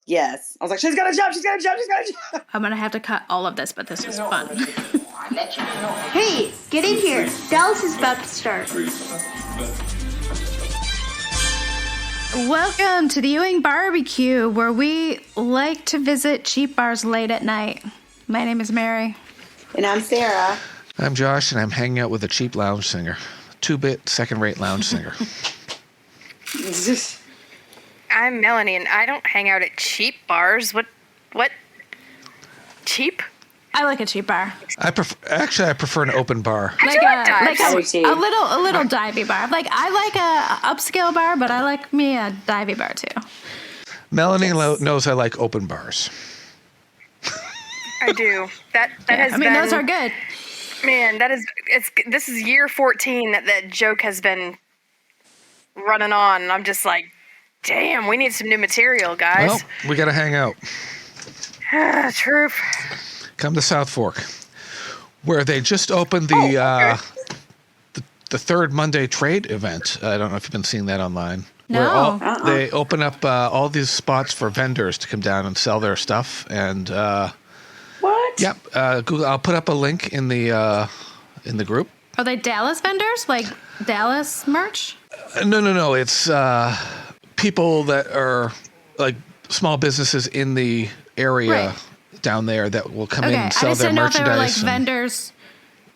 Yes. I was like, she's got a job, she's got a job, she's got a job. I'm going to have to cut all of this, but this is fun. Hey, get in here. Dallas is about to start. Welcome to the Ewing Barbecue, where we like to visit cheap bars late at night. My name is Mary. And I'm Sarah. I'm Josh, and I'm hanging out with a cheap lounge singer. 2-bit, second-rate lounge singer. I'm Melanie, and I don't hang out at cheap bars. What? Cheap? I like a cheap bar. I prefer an open bar. I do like dives. a little divey bar. Like, I like a upscale bar, but I like me a divey bar too. Melanie knows I like open bars. I do. That has been. Those are good. Man, this is year 14 that joke has been running on, and I'm just like, damn, we need some new material, guys. Well, we got to hang out. Truth. Come to South Fork, where they just opened the third Monday trade event. I don't know if you've been seeing that online. No. Where they open up all these spots for vendors to come down and sell their stuff. And what? Yep. Google. I'll put up a link in the group. Are they Dallas vendors? Like Dallas merch? No. It's people that are like small businesses in the area down there that will come in and sell their merchandise. I just didn't know if they were like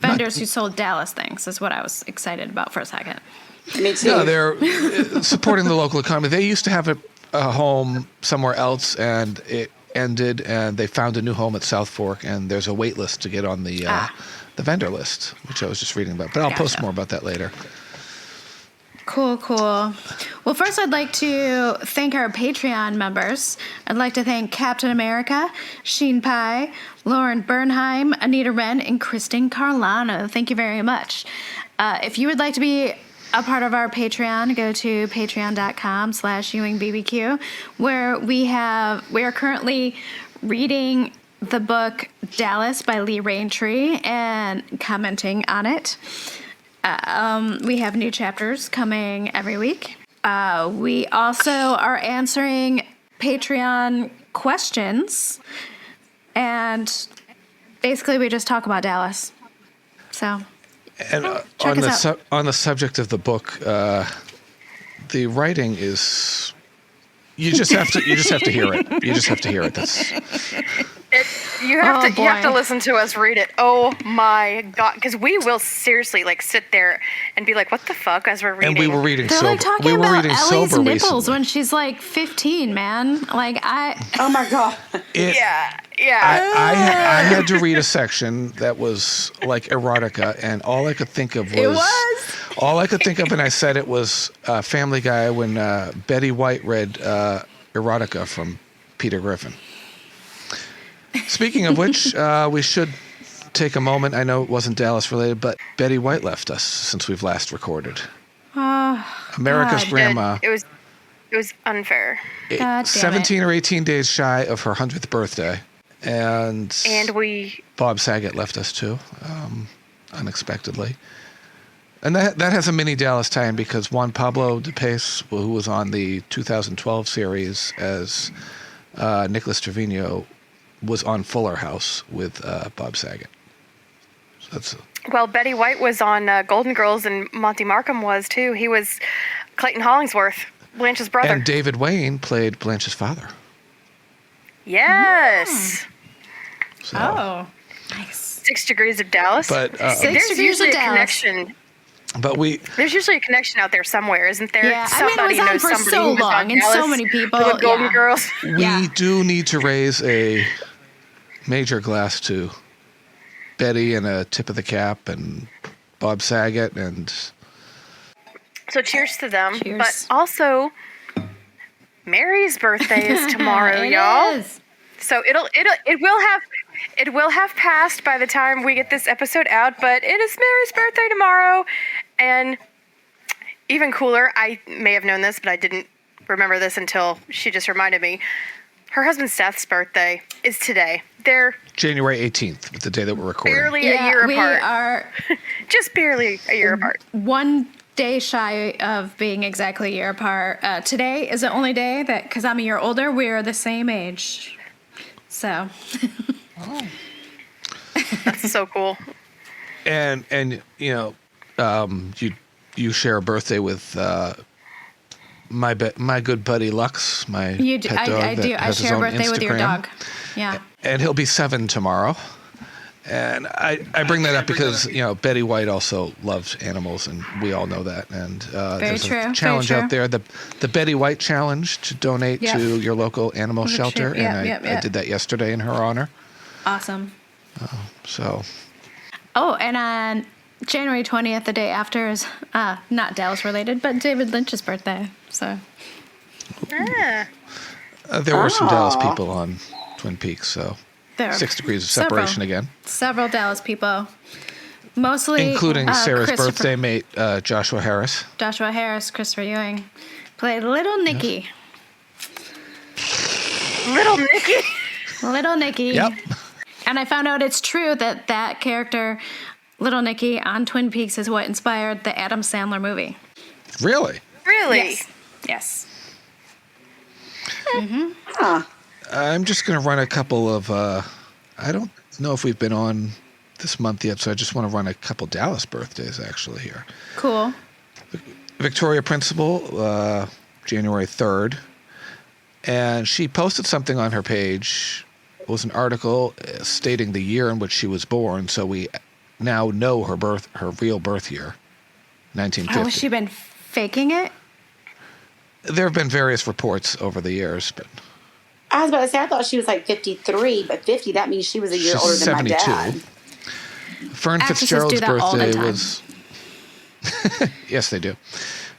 vendors who sold Dallas things. Is what I was excited about for a second. Me too. No, they're supporting the local economy. They used to have a home somewhere else, and it ended, and they found a new home at South Fork, and there's a wait list to get on the vendor list, which I was just reading about. But I'll post more about that later. Cool. Well, first I'd like to thank our Patreon members. I'd like to thank Captain America, Sheen Pie, Lauren Bernheim, Anita Wren, and Kristen Carlano. Thank you very much. If you would like to be a part of our Patreon, go to patreon.com/EwingBBQ, where we are currently reading the book Dallas by Lee Raintree and commenting on it. We have new chapters coming every week. We also are answering Patreon questions, and basically we just talk about Dallas. So, and on the subject of the book, the writing is you just have to hear it. You just have to hear it. You have to listen to us read it. Oh my god! Because we will seriously sit there and be like, "What the fuck?" as we're reading. And we were reading sober. They're talking we were about reading Ellie's sober nipples recently. when she's 15, man. Oh my god. Yeah. I had to read a section that was like erotica, and all I could think of was. All I could think of, and I said it was Family Guy when Betty White read erotica from Peter Griffin. Speaking of which, we should take a moment. I know it wasn't Dallas related, but Betty White left us since we've last recorded. America's grandma. It was unfair. 17 or 18 days shy of her 100th birthday. And Bob Saget left us too, unexpectedly. And that has a mini Dallas tie-in because Juan Pablo de Pace, who was on the 2012 series as Nicholas Trevino, was on Fuller House with Bob Saget. So well, Betty White was on Golden Girls, and Monty Markham was too. He was Clayton Hollingsworth, Blanche's brother. And David Wayne played Blanche's father. Yes. So, nice. 6 Degrees of Dallas. But there's usually a connection. But there's usually a connection out there somewhere, isn't there? Yeah, somebody it was on knows for somebody so who was on long, and Dallas so many people. with Golden Girls. We do need to raise a major glass to Betty and a tip of the cap and Bob Saget and. So cheers to them. Cheers. But also, Mary's birthday is tomorrow, y'all. Is. So it will have passed by the time we get this episode out, but it is Mary's birthday tomorrow. And even cooler, I may have known this, but I didn't remember this until she just reminded me. Her husband Seth's birthday is today. They're January 18th, the day that we're recording. barely a year apart. We are just barely a year apart. one day shy of being exactly a year apart. Today is the only day that, because I'm a year older, we're the same age. So. Oh. That's so cool. And you share a birthday with my good buddy Lux, my pet dog. I do. I share a birthday with your dog. Yeah. And he'll be 7 tomorrow. And I bring that up because, Betty White also loves animals, and we all know that. And there's a challenge out there, the Betty White Challenge, to donate to your local animal shelter. I did that yesterday in her honor. Awesome. Oh, and on January 20th, the day after, is not Dallas related, but David Lynch's birthday. So. There were some Dallas people on Twin Peaks, so. 6 degrees of separation again. Several Dallas people. Mostly including Sarah's birthday mate, Joshua Harris. Joshua Harris, Christopher Ewing. Played Little Nicky. Little Nicky? Little Nicky. Yep. And I found out it's true that character, Little Nicky, on Twin Peaks is what inspired the Adam Sandler movie. Really? Really? Yes. Mm-hmm. Huh. I'm just going to run a couple of, I don't know if we've been on this month yet, so I just want to run a couple Dallas birthdays actually here. Cool. Victoria Principal, January 3rd, and she posted something on her page. It was an article stating the year in which she was born, so we now know her real birth year, 1950. Oh, has she been faking it? There have been various reports over the years, but... I was about to say, I thought she was like 53, but 50, that means she was a year older than 72. my dad. Fern Fitzgerald's birthday was... Yes, they do.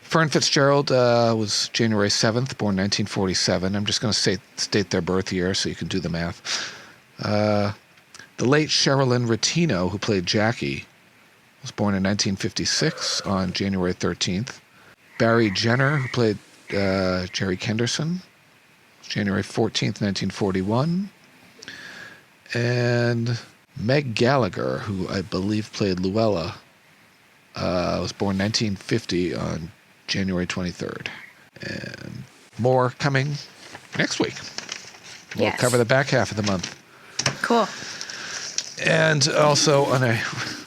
Fern Fitzgerald was January 7th, born 1947. I'm just going to state their birth year so you can do the math. The late Sherilyn Ratino, who played Jackie, was born in 1956 on January 13th. Barry Jenner, who played Jerry Kenderson, January 14th, 1941. And Meg Gallagher, who I believe played Luella, was born 1950 on January 23rd. And more coming next week. We'll cover the back half of the month. Cool. And also, on a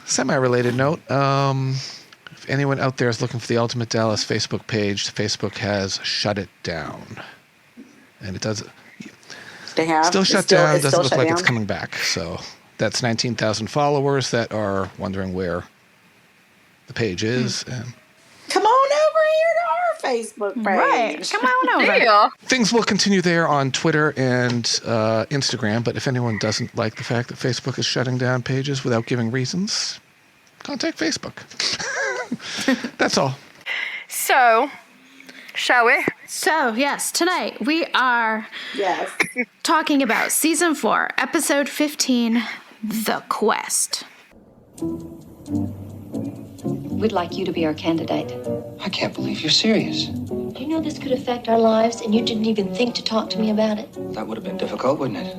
semi-related note, if anyone out there is looking for the Ultimate Dallas Facebook page, Facebook has shut it down. And it does still shut down. Doesn't look like it's coming back. So that's 19,000 followers that are wondering where the page is. And come on over here to our Facebook page. Right. Come on over. Yeah. things will continue there on Twitter and Instagram. But if anyone doesn't like the fact that Facebook is shutting down pages without giving reasons, contact Facebook. That's all. So, shall we? So, yes, tonight we are Yes. talking about Season 4, Episode 15, The Quest. We'd like you to be our candidate. I can't believe you're serious. Do you know this could affect our lives and you didn't even think to talk to me about it? That would have been difficult, wouldn't it?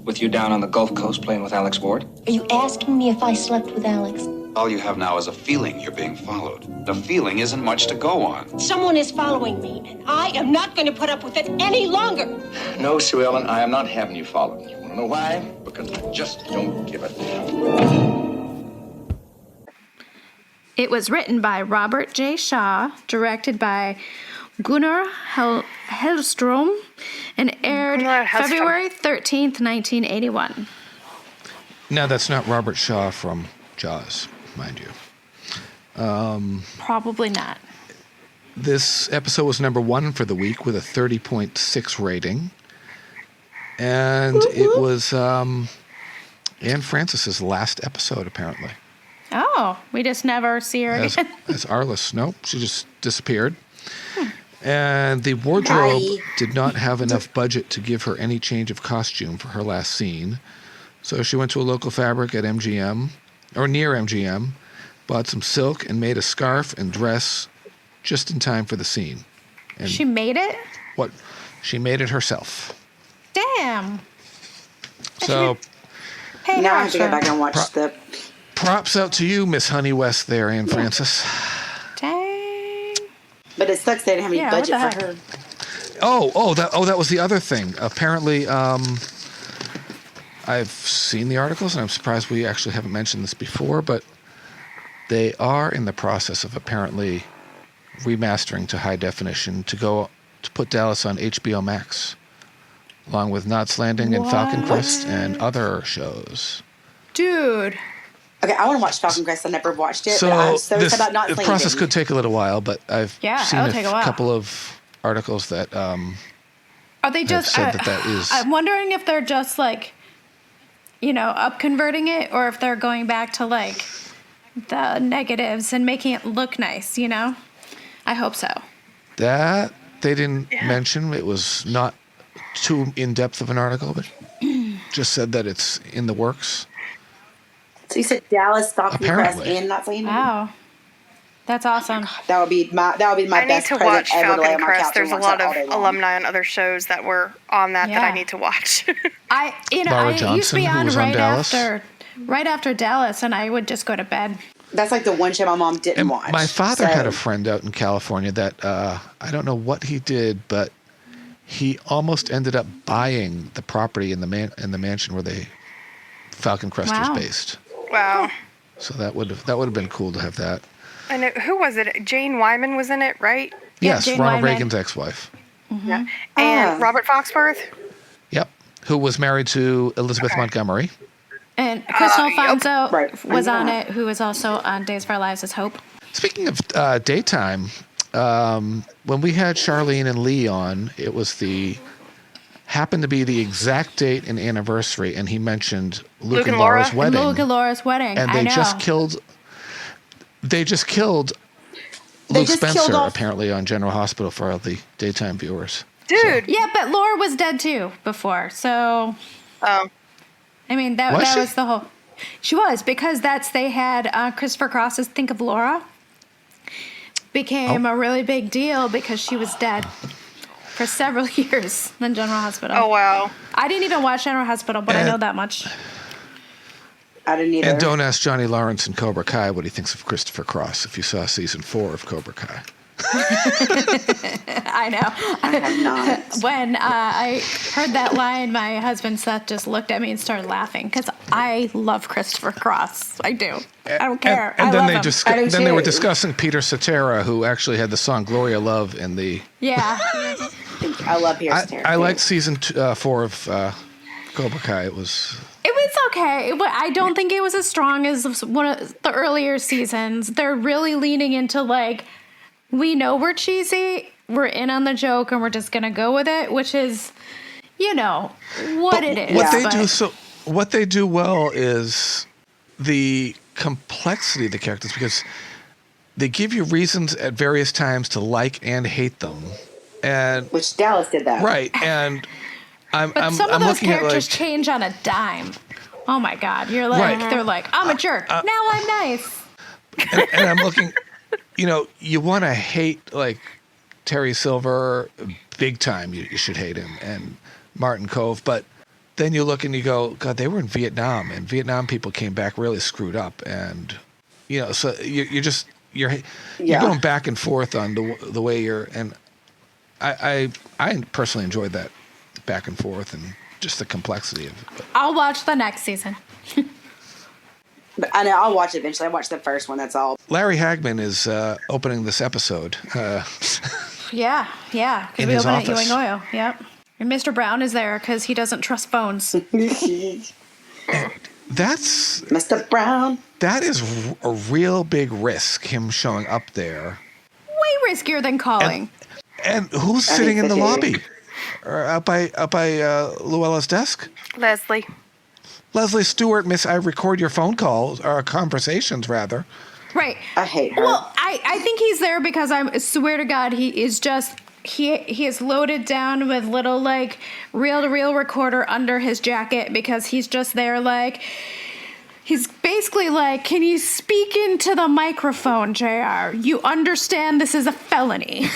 With you down on the Gulf Coast playing with Alex Ward? Are you asking me if I slept with Alex? All you have now is a feeling you're being followed. The feeling isn't much to go on. Someone is following me, and I am not going to put up with it any longer. No, Sue Ellen, I am not having you followed. You want to know why? Because I just don't give it. It was written by Robert J. Shaw, directed by Gunnar Hellström, and aired February 13th, 1981. No, that's not Robert Shaw from Jaws, mind you. Probably not. This episode was number 1 for the week with a 30.6 rating. And it was Anne Francis's last episode, apparently. Oh, we just never see her again. As Arliss. Nope, she just disappeared. And the wardrobe did not have enough budget to give her any change of costume for her last scene. So she went to a local fabric at MGM, or near MGM, bought some silk and made a scarf and dress just in time for the scene. And she made it? What? She made it herself. Damn. So now I have to go back and watch the... Props out to you, Miss Honey West there, Anne Francis. Dang. But it sucks they didn't have any budget for her. That was the other thing. Apparently, I've seen the articles, and I'm surprised we actually haven't mentioned this before, but they are in the process of apparently remastering to high definition to put Dallas on HBO Max, along with Knots Landing and Falcon Crest and other shows. Dude. Okay, I want to watch Falcon Crest. I never watched it, but I'm so excited about Knots Landing. The process could take a little while, but I've seen a while. couple of articles that are they just said that is. I'm wondering if they're just like, up converting it, or if they're going back to like the negatives and making it look nice. I hope so. That they didn't mention. It was not too in depth of an article, but just said that it's in the works. So you said Dallas, Falcon Crest, and Knots Landing? Wow. That's awesome. That would be my best present watch ever to lay Falcon on my Crest. couch. There's a lot of alumni on other shows that were on that I need to watch. I used to be on right after Dallas, and I would just go to bed. That's like the one show my mom didn't watch. My father had a friend out in California that I don't know what he did, but he almost ended up buying the property in the mansion where Falcon Crest was based. Wow. So that would have been cool to have that. I know, who was it? Jane Wyman was in it, right? Yes, Jane Ronald Wyman. Reagan's ex-wife. Mm-hmm. Yeah. And Robert Foxworth? Yep. Who was married to Elizabeth Montgomery. And Chris Alfonso was on it, who was also on Days of Our Lives as Hope. Speaking of daytime, when we had Charlene and Lee on, it was happened to be the exact date and anniversary, and he mentioned Luke and Laura's wedding. Luke and Laura's wedding. And they just killed Luke Spencer, apparently, on General Hospital for all the daytime viewers. Dude. Yeah, but Laura was dead too before, so. Oh. I mean, that was the whole. She was, because they had Christopher Cross's Think of Laura became a really big deal because she was dead for several years in General Hospital. Oh, wow. I didn't even watch General Hospital, but I know that much. I didn't either. And don't ask Johnny Lawrence in Cobra Kai what he thinks of Christopher Cross if you saw season 4 of Cobra Kai. I know. I have not. When I heard that line, my husband Seth just looked at me and started laughing because I love Christopher Cross. I do. I don't care. And I then love him. they were discussing Peter Cetera, who actually had the song Gloria Love in the. Yeah. I love Peter Cetera. I liked season 4 of Cobra Kai. It was okay, but I don't think it was as strong as one of the earlier seasons. They're really leaning into like, we know we're cheesy, we're in on the joke, and we're just gonna go with it, which is, what it is. What they do well is the complexity of the characters, because they give you reasons at various times to like and hate them, and which Dallas did that right. And some of those characters change on a dime. Oh my God, you're like they're like, I'm a jerk. Now I'm nice. And I'm looking. You want to hate like Terry Silver big time. You should hate him, and Martin Kove. But then you look and you go, God, they were in Vietnam, and Vietnam people came back really screwed up, and so you're going back and forth on the way you're. And I personally enjoyed that back and forth and just the complexity of it. I'll watch the next season. But I know I'll watch it eventually. I watched the first one. That's all. Larry Hagman is opening this episode. Yeah. In we his open office. at Ewing Oil. Yep. And Mr. Brown is there because he doesn't trust phones. That's Mr. Brown. That is a real big risk. Him showing up there. Way riskier than calling. And who's sitting in the lobby? Or up by Luella's desk? Leslie Stewart, Miss, I record your phone calls, or conversations, rather. Right. I hate her. Well, I think he's there because I swear to God, he is just, he is loaded down with little, like, reel-to-reel recorder under his jacket because he's just there, like, he's basically like, can you speak into the microphone, JR? You understand this is a felony.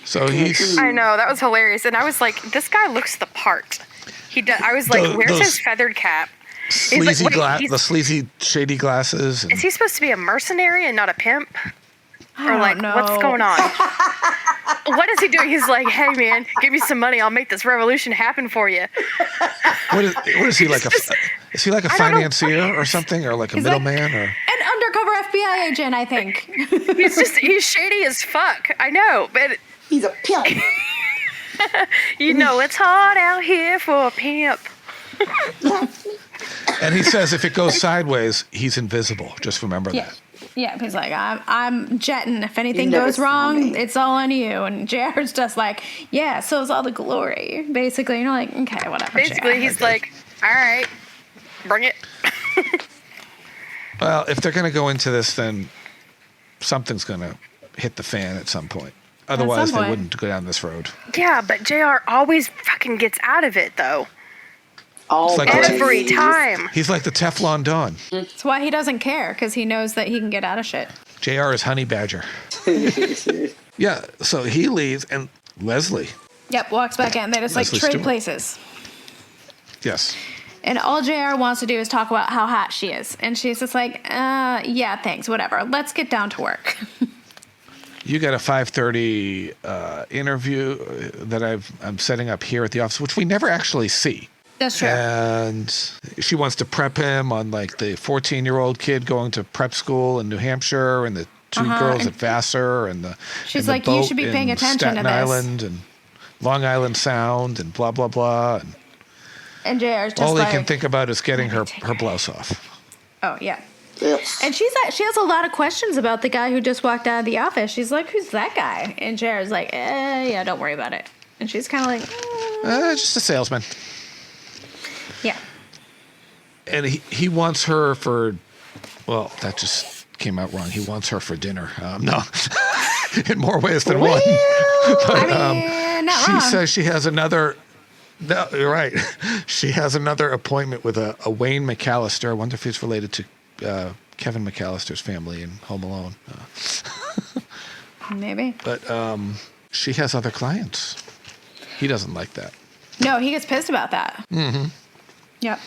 So he's... I know, that was hilarious. And I was like, this guy looks the part. He does. I was like, where's his feathered cap? The sleazy, shady glasses. Is he supposed to be a mercenary and not a pimp? Or like, what's going on? What is he doing? He's like, hey man, give me some money. I'll make this revolution happen for you. What is he like? Is he like a financier or something, or like a middleman, or an undercover FBI agent? I think he's shady as fuck. I know, but he's a pimp. You know, it's hard out here for a pimp. And he says if it goes sideways, he's invisible. Just remember that. Yeah, he's like, I'm jetting. If anything goes wrong, it's all on you. And JR's just like, yeah, so is all the glory. Basically, and you're like, okay, whatever. Basically, JR. he's like, all right, bring it. Well, if they're going to go into this, then something's going to hit the fan at some point. Otherwise, they wouldn't go down this road. Yeah, but JR always fucking gets out of it, though. Every time. He's like the Teflon Don. That's why he doesn't care, because he knows that he can get out of shit. JR is Honey Badger. Yeah, so he leaves, and Leslie. Yep, walks back in. They just Leslie trade Stewart. places. Yes. And all JR wants to do is talk about how hot she is. And she's just like, yeah, thanks, whatever. Let's get down to work. You got a 5:30 interview that I'm setting up here at the office, which we never actually see. That's true. And she wants to prep him on like the 14-year-old kid going to prep school in New Hampshire and the two girls at Vassar and the she's and the like, you boat should be in paying attention Staten to this. Island and Long Island Sound and blah blah blah. And JR's just all like, he can think about is getting her blouse off. Oh yeah. And she has a lot of questions about the guy who just walked out of the office. She's like, who's that guy? And JR's like, yeah, don't worry about it. And she's kind of like, just a salesman. Yeah. And he wants her for, well, that just came out wrong. He wants her for dinner. No, in more ways than one. But, not she wrong. says she has another. No, you're right. She has another appointment with a Wayne McAllister. I wonder if he's related to Kevin McAllister's family in Home Alone. Maybe. But she has other clients. He doesn't like that. No, he gets pissed about that. Mm-hmm. Yep.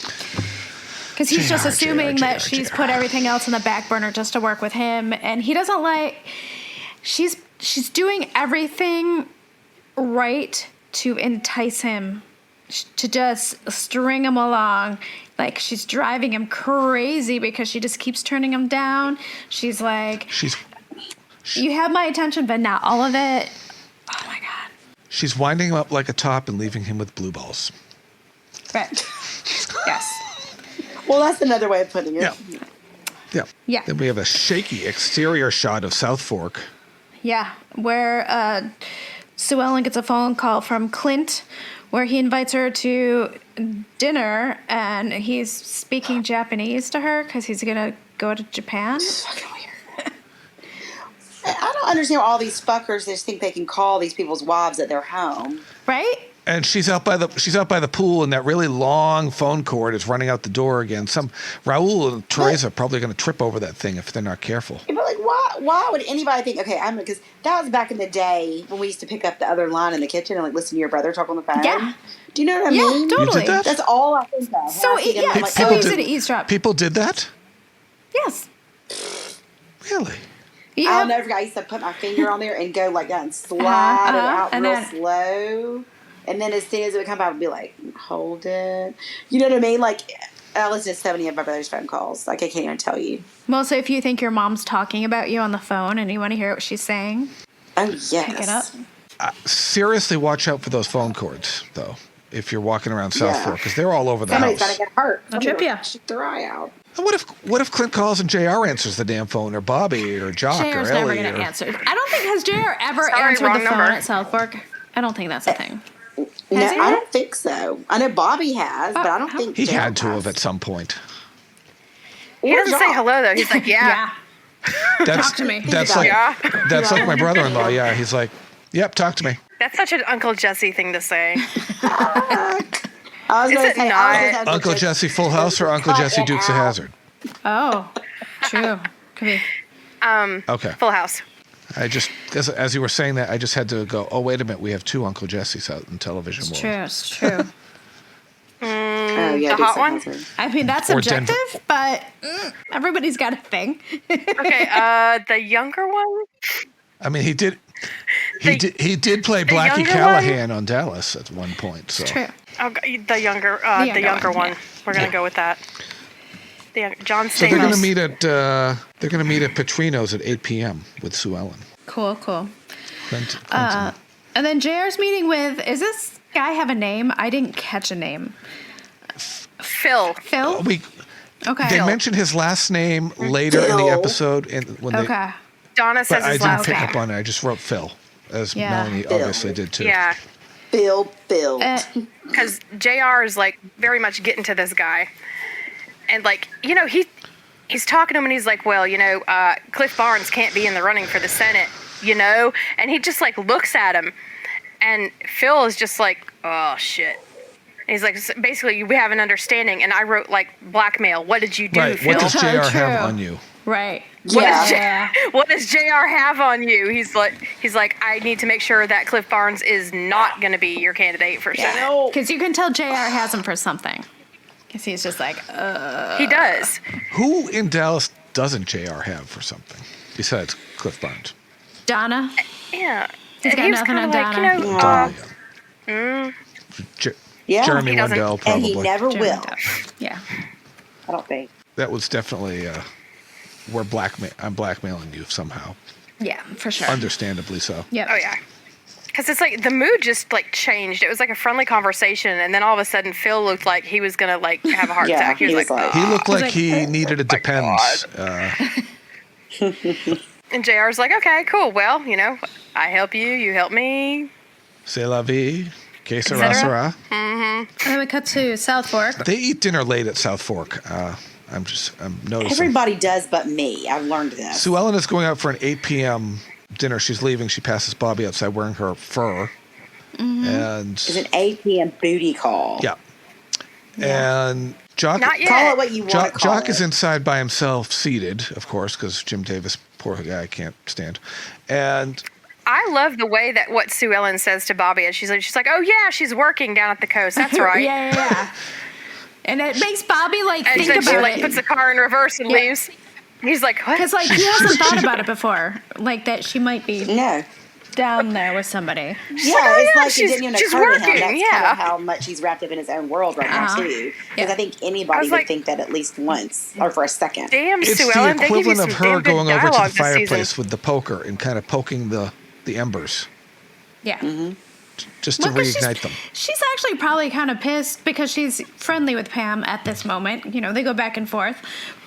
Because he's just assuming that she's put everything else in the back burner just to work with him, and he doesn't like. She's doing everything right to entice him, to just string him along. Like, she's driving him crazy because she just keeps turning him down. She's like, you have my attention, but not all of it. Oh my God. She's winding him up like a top and leaving him with blue balls. Right. Yes. Well, that's another way of putting it. Yeah. Yeah. Then we have a shaky exterior shot of South Fork. Yeah, where Sue Ellen gets a phone call from Clint where he invites her to dinner, and he's speaking Japanese to her because he's going to go to Japan. Fucking weird. I don't understand why all these fuckers just think they can call these people's wives at their home. Right? And she's out by the pool, and that really long phone cord is running out the door again. Raul and Teresa are probably going to trip over that thing if they're not careful. Yeah, but like, why would anybody think? Okay, because that was back in the day when we used to pick up the other line in the kitchen and like listen to your brother talk on the phone. Yeah. Do you know what I mean? Totally. You did that? That's all I think of. So easy to eavesdrop. People did that? Yes. Really? Yeah. I'll never forget. I used to put my finger on there and go like that and slide it out and real then, slow. And then as soon as it would come out, I'd be like, hold it. You know what I mean? Like, I listen to 70 of my brother's phone calls. Like, I can't even tell you. Mostly if you think your mom's talking about you on the phone and you want to hear what she's saying. Oh, yes. Pick it up. Seriously, watch out for those phone cords, though, if you're walking around South Fork, because they're all over the Somebody's house. going to get hurt. They'll trip you. Shoot their eye out. And what if Clint calls and JR answers the damn phone, or Bobby, or Jock, JR's or never Ellie? going to answer. I don't think, has JR ever answered the phone at South Fork? I don't think that's a thing. No, I don't think so. I know Bobby has, but I don't think He JR had to has. have at some point. He doesn't say hello, though. He's like, yeah. Talk to me. That's like my brother-in-law. Yeah, he's like, yep, talk to me. That's such an Uncle Jesse thing to say. I was Is going it to say, not? Uncle Jesse Full House or Uncle Jesse Dukes of Hazzard? Oh, true. Could be. Okay. Full House. I just, as you were saying that, I just had to go, oh, wait a minute, we have two Uncle Jessies out in television world. It's true. Oh yeah, the hot Dukes of one? Hazzard. I mean, that's Or subjective, Denver. but everybody's got a thing. Okay, the younger one? I mean, he did play Blackie younger Callahan on Dallas at one point. So. It's true. Oh, the younger one. yeah. We're gonna go with that. John Stamos. So they're going to meet at Petrino's at 8 p.m. with Sue Ellen. Cool. Clinton. And then JR's meeting with, is this guy have a name? I didn't catch a name. Phil. Phil? Okay. They mentioned his last name later in the episode. Okay. Donna says But I his didn't last pick name. up on it. I just wrote Phil, as Yeah. Melanie obviously did too. Yeah, Phil. because JR is like very much getting to this guy, and like he's talking to him and he's like, well, Cliff Barnes can't be in the running for the Senate, and he just like looks at him, and Phil is just like, oh shit. And he's like, basically, we have an understanding, and I wrote like blackmail. What did you do, Right. Phil? What does JR True. have on you? Right. What does JR have on you? He's like, I need to make sure that Cliff Barnes is not going to be your candidate for Senate. Because you can tell JR has him for something. Because he's just like, He does. Who in Dallas doesn't JR have for something besides Cliff Barnes? Donna. Yeah. He's And got he was nothing kinda on like, Donna. Yeah. Jeremy He doesn't. Wendell, probably. And he never Jeremy will. Duff. Yeah. I don't think. That was definitely I'm blackmailing you somehow. Yeah, for sure. Understandably so. Yep. Oh, yeah. Because it's like the mood just like changed. It was like a friendly conversation, and then all of a sudden Phil looked like he was gonna like have a heart Yeah, attack. He was like, He looked like like, he needed a Depends. and JR's like, okay, cool. Well, I help you, you help me. C'est la vie. Que sera, cetera. sera. And then we cut to South Fork. They eat dinner late at South Fork. I'm noticing. Everybody does but me. I've learned this. Sue Ellen is going out for an 8 p.m. dinner. She's leaving. She passes Bobby outside wearing her fur. And It's an 8 p.m. booty call. yeah. And Jock, Not yet. Call it what you want to call Jock it. is inside by himself, seated, of course, because Jim Davis, poor guy, can't stand. And I love the way that what Sue Ellen says to Bobby is she's like, oh yeah, she's working down at the coast. That's right. Yeah. And it makes Bobby like And think then about she like it. puts the car in reverse and leaves. He's like, what? Because like he hasn't thought about it before, like that she might be No. down there with somebody. Yeah, it's like it she's- didn't even she's occur to him. working, That's yeah. kind of how much he's wrapped up in his own world right now, too. Because I think anybody would like, think that at least once or for a second. Damn, it's Sue the Ellen, they give you equivalent some of her damn good going over to dialogue the this season. fireplace with the poker and kind of poking the embers Yeah. just to 'cause reignite them. She's actually probably kind of pissed because she's friendly with Pam at this moment. They go back and forth.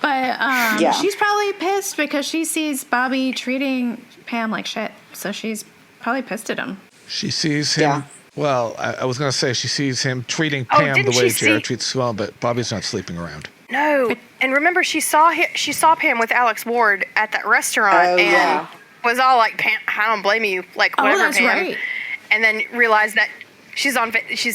But she's probably pissed because she sees Bobby treating Pam like shit. So she's probably pissed at him. She sees him. Yeah. Well, I was going to say she sees him treating Oh, Pam the didn't way she Jared see- treats Sue Ellen, but Bobby's not sleeping around. No, and remember she saw Pam with Alex Ward at that restaurant, Oh, and yeah. was all like, "Pam, I don't blame you, like Oh, whatever, that's Pam." right. And then realized that she's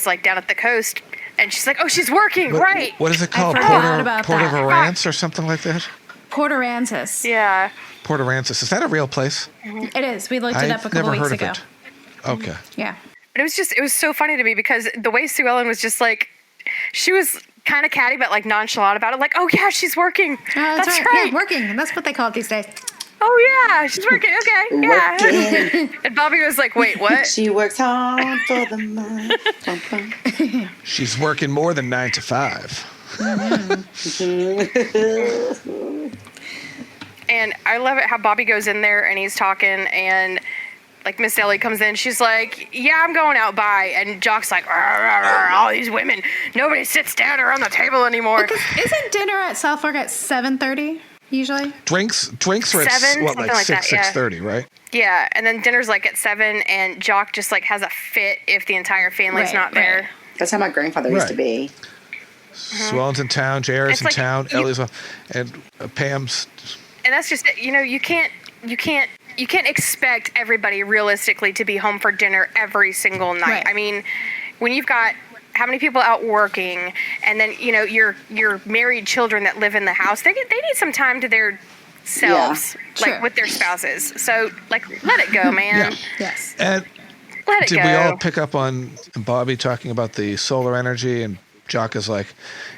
like down at the coast, and she's like, "Oh, she's working, What, right?" What is it called? forgot about Port that. of Aransas or something like that? Port Aransas. Yeah. Port of Aransas. Is that a real place? It is. We looked it up a I've couple never weeks heard ago. of it. Okay. Yeah. But it was so funny to me because the way Sue Ellen was just like, she was kind of catty but like nonchalant about it, like, "Oh yeah, she's working. That's That's right. right. Yeah, working. And that's what they call it these days. Oh yeah, she's working. Okay, yeah." Working. And Bobby was like, "Wait, what?" She works hard for the money. Bum, bum. She's working more than 9 to 5. And I love it how Bobby goes in there and he's talking, and like Miss Ellie comes in, she's like, "Yeah, I'm going out by," and Jock's like, "Rah, rah, rah, all these women, nobody sits down around the table anymore." Isn't dinner at South Fork at 7:30 usually? Drinks are at 7, what, something like like 6, that, yeah. 6:30, right? Yeah, and then dinner's like at 7, and Jock just like has a fit if the entire family's Right, not there. right. That's how my grandfather used to be. Sue Ellen's in town, JR's It's in like town, you- Ellie's and Pam's. And that's just it. You can't expect everybody realistically to be home for dinner every single night. Right. I mean, when you've got how many people out working, and then your married children that live in the house, they need some time to their selves, True. like with their spouses. So like, let it go, man. Yeah. Yes. And Let it did go. we all pick up on Bobby talking about the solar energy and Jock is like,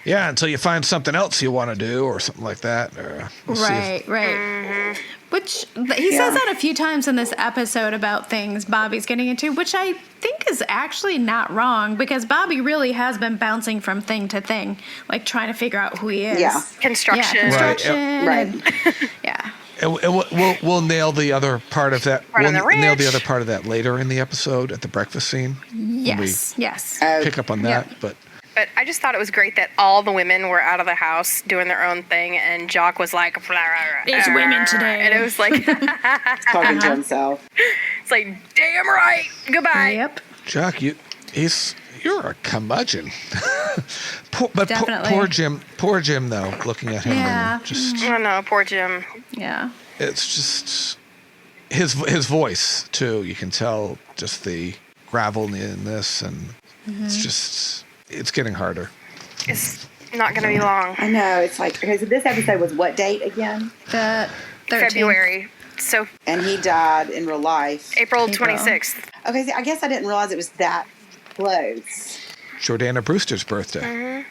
yeah, until you find something else you want to do or something like that. Or we'll right. Mm-hmm. Which he says that a few times in this episode about things Bobby's getting into, which I think is actually not wrong because Bobby really has been bouncing from thing to thing, like trying to figure out who he is. Yeah. Construction. Yeah, construction. Right. And, yeah. And we'll nail the other part of that. Part We'll on the ranch. nail the other part of that later in the episode at the breakfast scene. Yes. Pick up on that, but I just thought it was great that all the women were out of the house doing their own thing, and Jock was like, It's women today. and it was like, Talking to himself. it's like, damn right, goodbye. Yep. Jock, you're a curmudgeon. Definitely. Poor Jim though, looking at him. Yeah. And just Oh no, poor Jim. Yeah. it's just his voice too. You can tell just the gravel in this, and it's getting harder. It's not going to be long. I know. It's like, okay, so this episode was what date again? The 13th. February. So And he died in real life. April 26th. Okay, see, I guess I didn't realize it was that close. Jordana Brewster's birthday. Mm-hmm.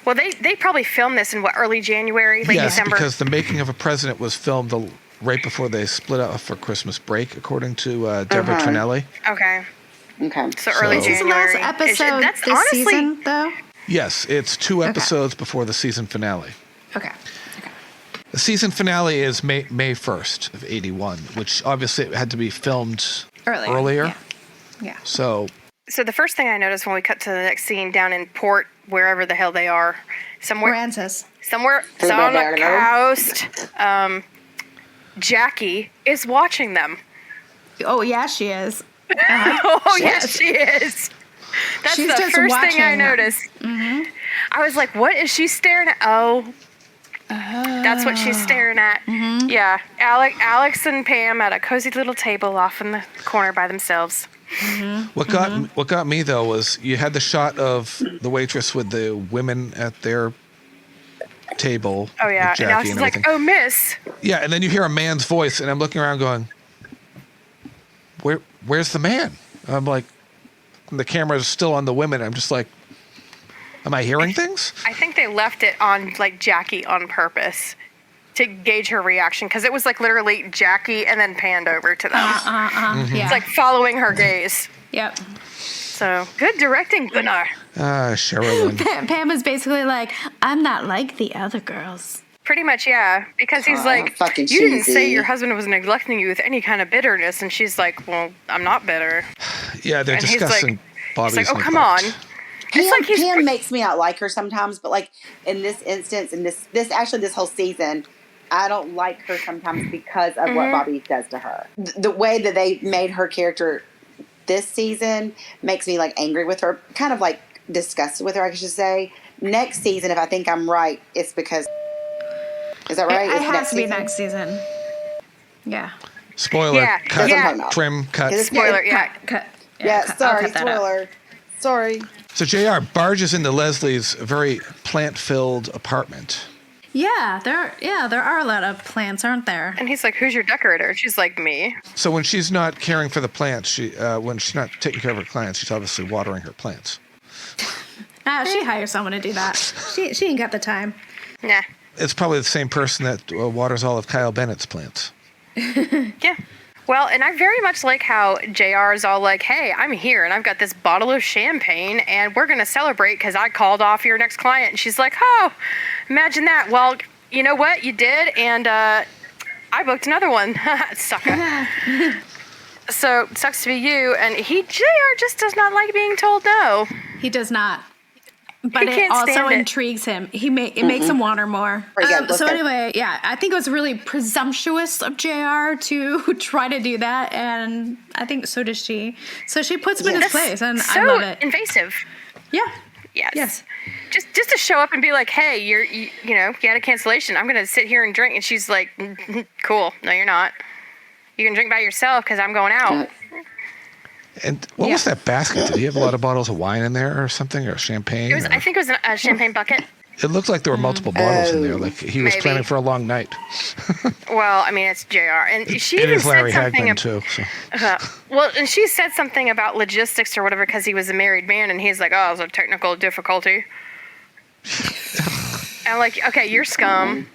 Well, they probably filmed this in early January, late Yes, December. because The Making of a President was filmed right before they split up for Christmas break, according to Deborah Trinelli. Okay. Okay. So early This is the January. last episode That's this honestly, season, though? Yes, it's 2 episodes before the season finale. Okay. The season finale is May 1st of 81, which obviously it had to be filmed earlier. Yeah. So the first thing I noticed when we cut to the next scene down in Port, wherever the hell they are, somewhere on the coast, Jackie is watching them. Oh, yeah, she is. Oh, yes, she is. That's She's the just first thing I watching. noticed. Mm-hmm. I was like, what is she staring at? Oh, that's what she's staring at. Mm-hmm. Yeah, Alex and Pam at a cozy little table off in the corner by themselves. Mm-hmm. what got me though was you had the shot of the waitress with the women at their table. Oh yeah, with and Jackie Alex is like, "Oh, miss." Yeah, and then you hear a man's voice, and I'm looking around going, Where's the man? I'm like, the camera's still on the women. I'm just like, am I hearing things? I think they left it on like Jackie on purpose to gauge her reaction because it was like literally Jackie and then panned over to them. Yeah. It's like following her gaze. Yep. So good directing, Gunnar. Sherilyn. Pam is basically like, I'm not like the other girls. Pretty much, yeah. Because he's like, fucking you didn't cheesy. say your husband was neglecting you with any kind of bitterness. And she's like, well, I'm not bitter. Yeah, they're And he's discussing Bobby's He's like, oh, come on. Pam, Pam makes me not like her sometimes, but like in this instance, in this whole season, I don't like her sometimes because of what Bobby does to her. The way that they made her character this season makes me like angry with her, kind of like disgusted with her, I should say. Next season, if I think I'm right, it's because... Is that right? It has to be next season. Yeah. Spoiler. Yeah, Cut. yeah. Trim. Cut. Spoiler, yeah. Cut. Yeah, I'll sorry, cut that out. spoiler. Sorry. So JR barges into Leslie's very plant-filled apartment. Yeah, there are a lot of plants, aren't there? And he's like, who's your decorator? She's like, me. So when she's not caring for the plants, when she's not taking care of her clients, she's obviously watering her plants. She hires someone to do that. She ain't got the time. Nah. It's probably the same person that waters all of Kyle Bennett's plants. Yeah. Well, and I very much like how JR is all like, hey, I'm here and I've got this bottle of champagne and we're going to celebrate because I called off your next client. And she's like, oh, imagine that. Well, you know what? You did. And I booked another one. Sucker. So it sucks to be you. And JR just does not like being told no. He does not. But He it can't also stand it. intrigues him. It makes him want her more. So anyway, yeah, I think it was really presumptuous of JR to try to do that, and I think so does she. So she puts him in his place, and so I love it. Invasive. Yeah. Yes. Just to show up and be like, hey, you had a cancellation. I'm gonna sit here and drink, and she's like, cool. No, you're not. You can drink by yourself because I'm going out. And what was that basket? Did he have a lot of bottles of wine in there or something, or champagne? I think it was a champagne bucket. It looked like there were multiple bottles in there. Like he was Maybe. planning for a long night. Well, I mean, it's JR. And she It even is Larry said something Hagman, too. So. and she said something about logistics or whatever because he was a married man, and he's like, "Oh, it was a technical difficulty." I'm like, "Okay, you're scum."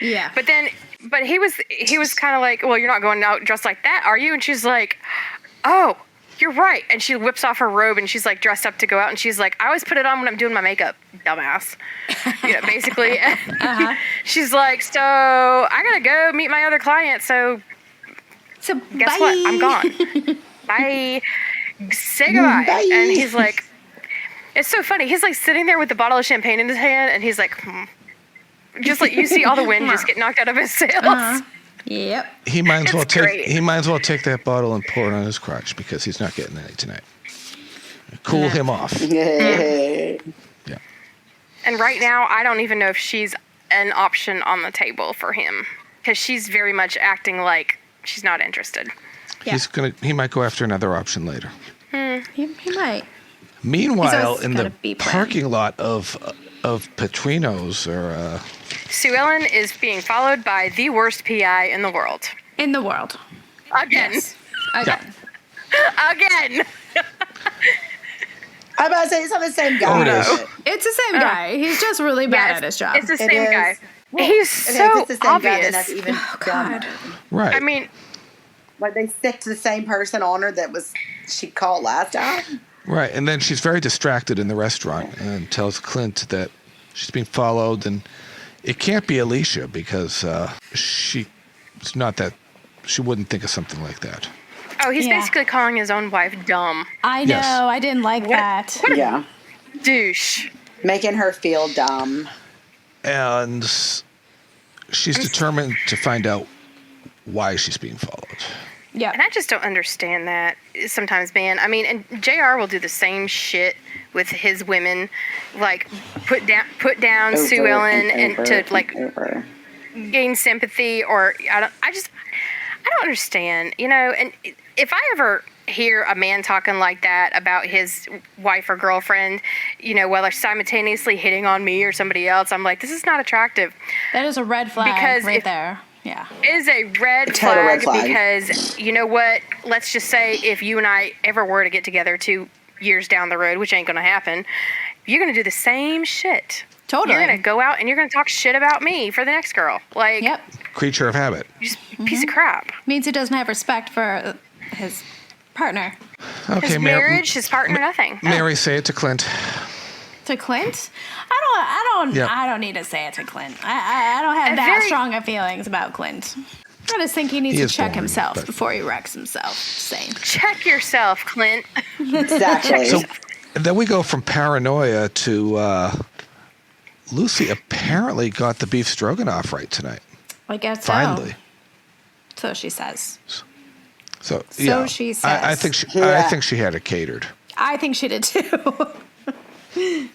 Yeah. But he was kind of like, "Well, you're not going out dressed like that, are you?" And she's like, "Oh, you're right." And she whips off her robe and she's like dressed up to go out, and she's like, "I always put it on when I'm doing my makeup, dumbass." Basically. She's like, "So I gotta go meet my other client. So guess bye. what? I'm gone. Bye. Say goodbye." Bye. And he's like, it's so funny. He's like sitting there with the bottle of champagne in his hand, and he's like, just like you see all the wind just get knocked out of his sails. Yep. He might as well great. take that bottle and pour it on his crotch because he's not getting any tonight. Cool him off. Yeah. Yeah. And right now, I don't even know if she's an option on the table for him because she's very much acting like she's not interested. Yeah. He might go after another option later. He might. Meanwhile, always in got the a B plan. parking lot of Petrino's or Sue Ellen is being followed by the worst PI in the world. In the world. Again. Yes. Again. Again. I'm about to say it's not the same guy. Oh, it is. It's the same guy. He's just really bad at his job. It's the It same is. guy. Well, He's okay, so if it's the same guy, then obvious. that's even dumber. right. I mean, Like they stick to the same person on her that she called last time. Right, and then she's very distracted in the restaurant and tells Clint that she's being followed, and it can't be Alicia because she wouldn't think of something like that. oh, he's Yeah. basically calling his own wife dumb. I know. Yes. I didn't like that. Yeah. Douche. Making her feel dumb. And she's determined to find out why she's being followed. Yeah. And I just don't understand that sometimes, man. I mean, and JR will do the same shit with his women, like put down Sue Over Ellen and and over to like and over. gain sympathy, or I don't understand, and if I ever hear a man talking like that about his wife or girlfriend, while they're simultaneously hitting on me or somebody else, I'm like, this is not attractive. That is a red flag Because right if- there. Yeah. It is a red Total flag, red flag. because you know what? Let's just say if you and I ever were to get together 2 years down the road, which ain't going to happen, you're going to do the same shit. Totally. You're going to go out and you're going to talk shit about me for the next girl. Like, Yep. Creature of habit. just piece of crap. Means he doesn't have respect for his partner. Okay, His marriage, his partner, nothing. Mary, say it to Clint. To Clint? Yeah. I don't need to say it to Clint. I don't have A that very- strong of feelings about Clint. I just think he needs He to is check boring, himself but- before he wrecks himself. Just saying. Check yourself, Clint. Exactly. So and then we go from paranoia to Lucy apparently got the beef stroganoff right tonight. I guess so. Finally. So she says. So she says. I think she had it catered. I think she did too.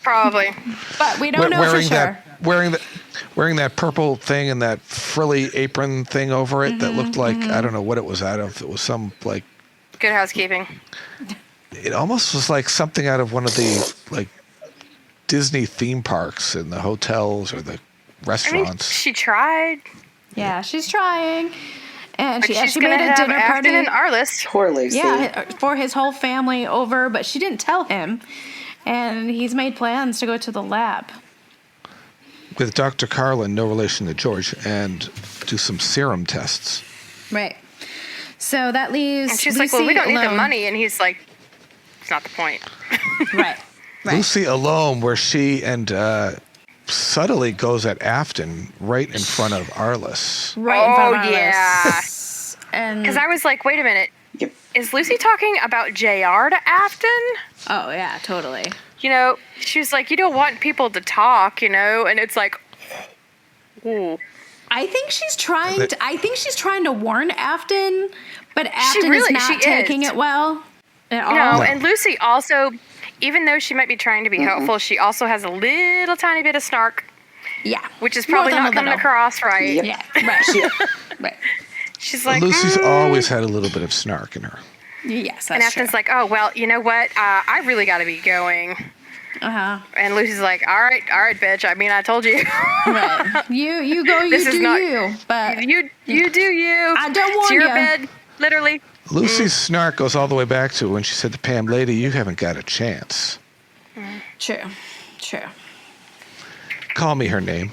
Probably. But we don't know for sure. Wearing that purple thing and that frilly apron thing over it that looked like I don't know what it was out of. It was some like Good housekeeping. it almost was like something out of one of the like Disney theme parks in the hotels or the I mean, restaurants. she tried. Yeah, she's trying. And But she she's actually gonna made a have dinner party. Afton and Arliss. Poor Lucy. Yeah, for his whole family over, but she didn't tell him. And he's made plans to go to the lab. With Dr. Carlin, no relation to George, and do some serum tests. Right. So that leaves And she's Lucy like, well, we don't need the alone. money. And he's like, it's not the point. Right. Right. Lucy alone, where she and subtly goes at Afton right in front of Arliss. Right in front of Oh, Arliss. yeah. And Because I was like, wait a minute. Yep. Is Lucy talking about JR to Afton? oh yeah, totally. She was like, you don't want people to talk, and it's like, ooh. I think she's trying to warn Afton, but Afton really- is she not taking is. it well at all. No, and Lucy also, even though she might be trying to be helpful, she also has a little tiny bit of snark, Yeah. which is More probably than not a coming little. across right. Yep. Yeah. Right. Right. She's like, Lucy's always had a little bit of snark in her. Yes, and that's true. Afton's like, oh, well, you know what? I really got to be going. And Lucy's like, all right, bitch. I mean, I told you. Right. You go, you do you. But you do you. I don't want it's your you. bed, literally. Lucy's snark goes all the way back to when she said to Pam, "Lady, you haven't got a chance." True. Call me her name.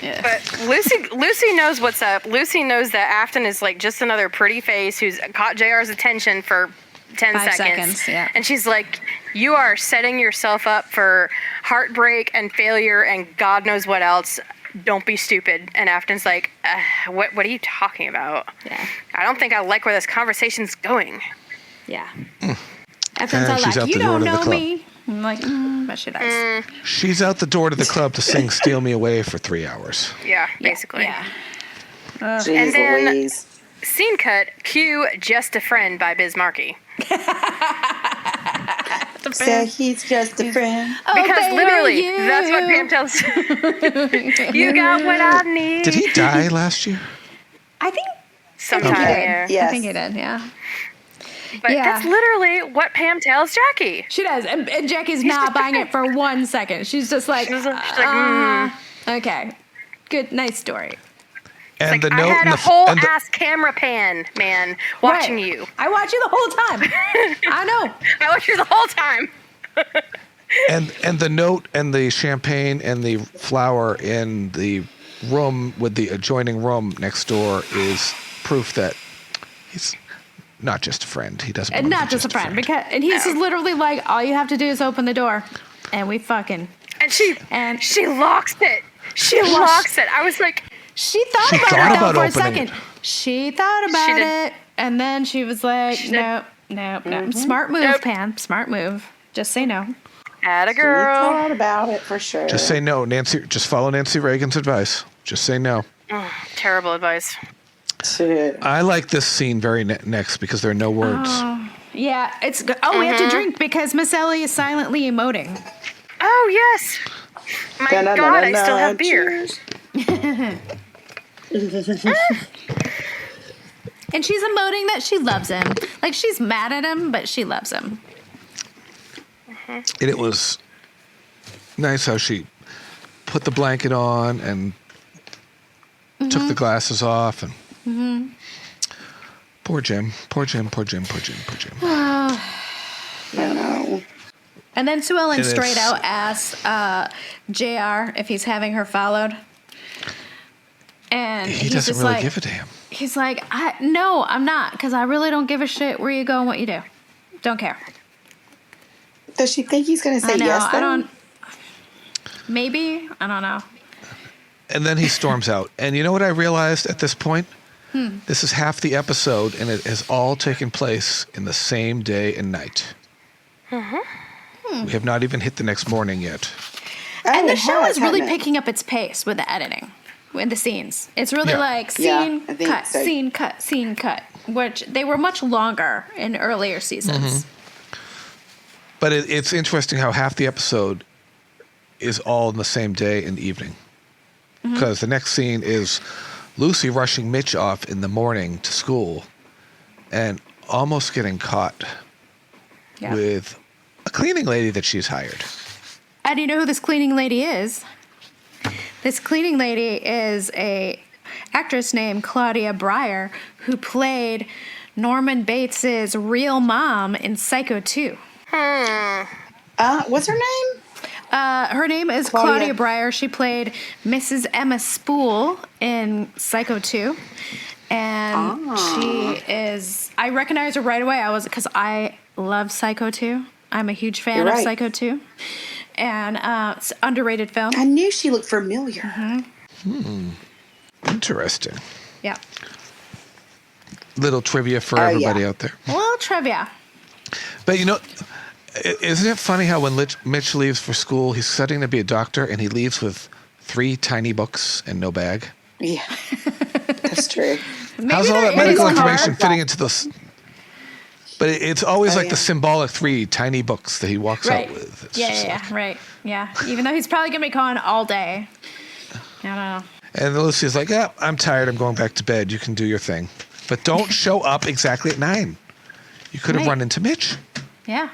Yeah. But Lucy knows what's up. Lucy knows that Afton is like just another pretty face who's caught JR's attention for 10 5 seconds. Yeah. And she's like, you are setting yourself up for heartbreak and failure and God knows what else. Don't be stupid. And Afton's like, what are you talking about? Yeah. I don't think I like where this conversation's going. Yeah. Afton's all she's out like, you the door don't to the know club. me. I'm like, but she does. She's out the door to the club to sing "Steal Me Away" for 3 hours. Yeah, basically. Yeah. Jeez And then Louise. scene cut, cue Just a Friend by Biz Markie. So he's just a friend. Because baby, literally, you. that's what Pam tells you got what I need. Did he die last year? I think Sometime, he did. yeah. Yes. I think he did, yeah. But Yeah. that's literally what Pam tells Jackie. She does. And Jackie's not buying it for 1 second. She's just like, She's like, okay. Good, nice story. And Like, the I note had and a the, whole and the, ass camera pan, man, watching Right. you. I watch you the whole time. I know. I watched you the whole time. and the note and the champagne and the flower in the room with the adjoining room next door is proof that he's not just a friend. He doesn't. And want to not be just a friend. And he's No. just literally like, all you have to do is open the door. And we fucking. And she locks it. She Well, locks it. I was like, She thought She about thought it though about for a opening second. it. She thought about did. it. And then she was like, She did. nope. Smart move, Nope. Pam. Smart move. Just say no. atta He girl. thought about it for sure. Just say no, Nancy. Just follow Nancy Reagan's advice. Just say no. Terrible advice. I like this scene very next because there are no words. Yeah, it's good. Oh, we have to drink because Miss Ellie is silently emoting. Oh, yes. My God, I still have beer. And she's emoting that she loves him. Like, she's mad at him, but she loves him. And it was nice how she put the blanket on and took the glasses off. And poor Jim. I know. And then Sue Ellen And straight it's- out asks JR if he's having her followed. And He he's doesn't just really like, give a damn. He's like, no, I'm not, because I really don't give a shit where you go and what you do. Don't care. Does she think he's going to say I know. yes? I Then? don't. Maybe. I don't know. And then he storms out. And you know what I realized at this point? This is half the episode, and it has all taken place in the same day and night. We have not even hit the next morning yet. Oh, And the it show has, is really hasn't it? picking up its pace with the editing, with the scenes. It's really Yeah. like Yeah, scene, I think cut, so. scene, cut, scene, cut, which they were much longer in earlier seasons. But it's interesting how half the episode is all in the same day and evening. Because the next scene is Lucy rushing Mitch off in the morning to school and almost getting caught Yeah. with a cleaning lady that she's hired. And do you know who this cleaning lady is? This cleaning lady is a actress named Claudia Breyer, who played Norman Bates's real mom in Psycho 2. What's her name? Her name is Claudia Breyer. She played Mrs. Emma Spool in Psycho 2. And she is, I recognize her right away. Because I love Psycho 2. I'm a huge fan of Psycho 2. And it's an underrated film. I knew she looked familiar. Interesting. Yeah. Little trivia for everybody out there. A little trivia. But you know, isn't it funny how when Mitch leaves for school, he's studying to be a doctor, and he leaves with 3 tiny books and no bag? Yeah, that's true. How's all that medical information fitting into this? But it's always like the symbolic 3 tiny books that he walks out with. It's just like- Right. Yeah. Even though he's probably going to be gone all day. I don't know. And Lucy's like, yeah, I'm tired. I'm going back to bed. You can do your thing. But don't show up exactly at 9. You could have run into Mitch. Yeah.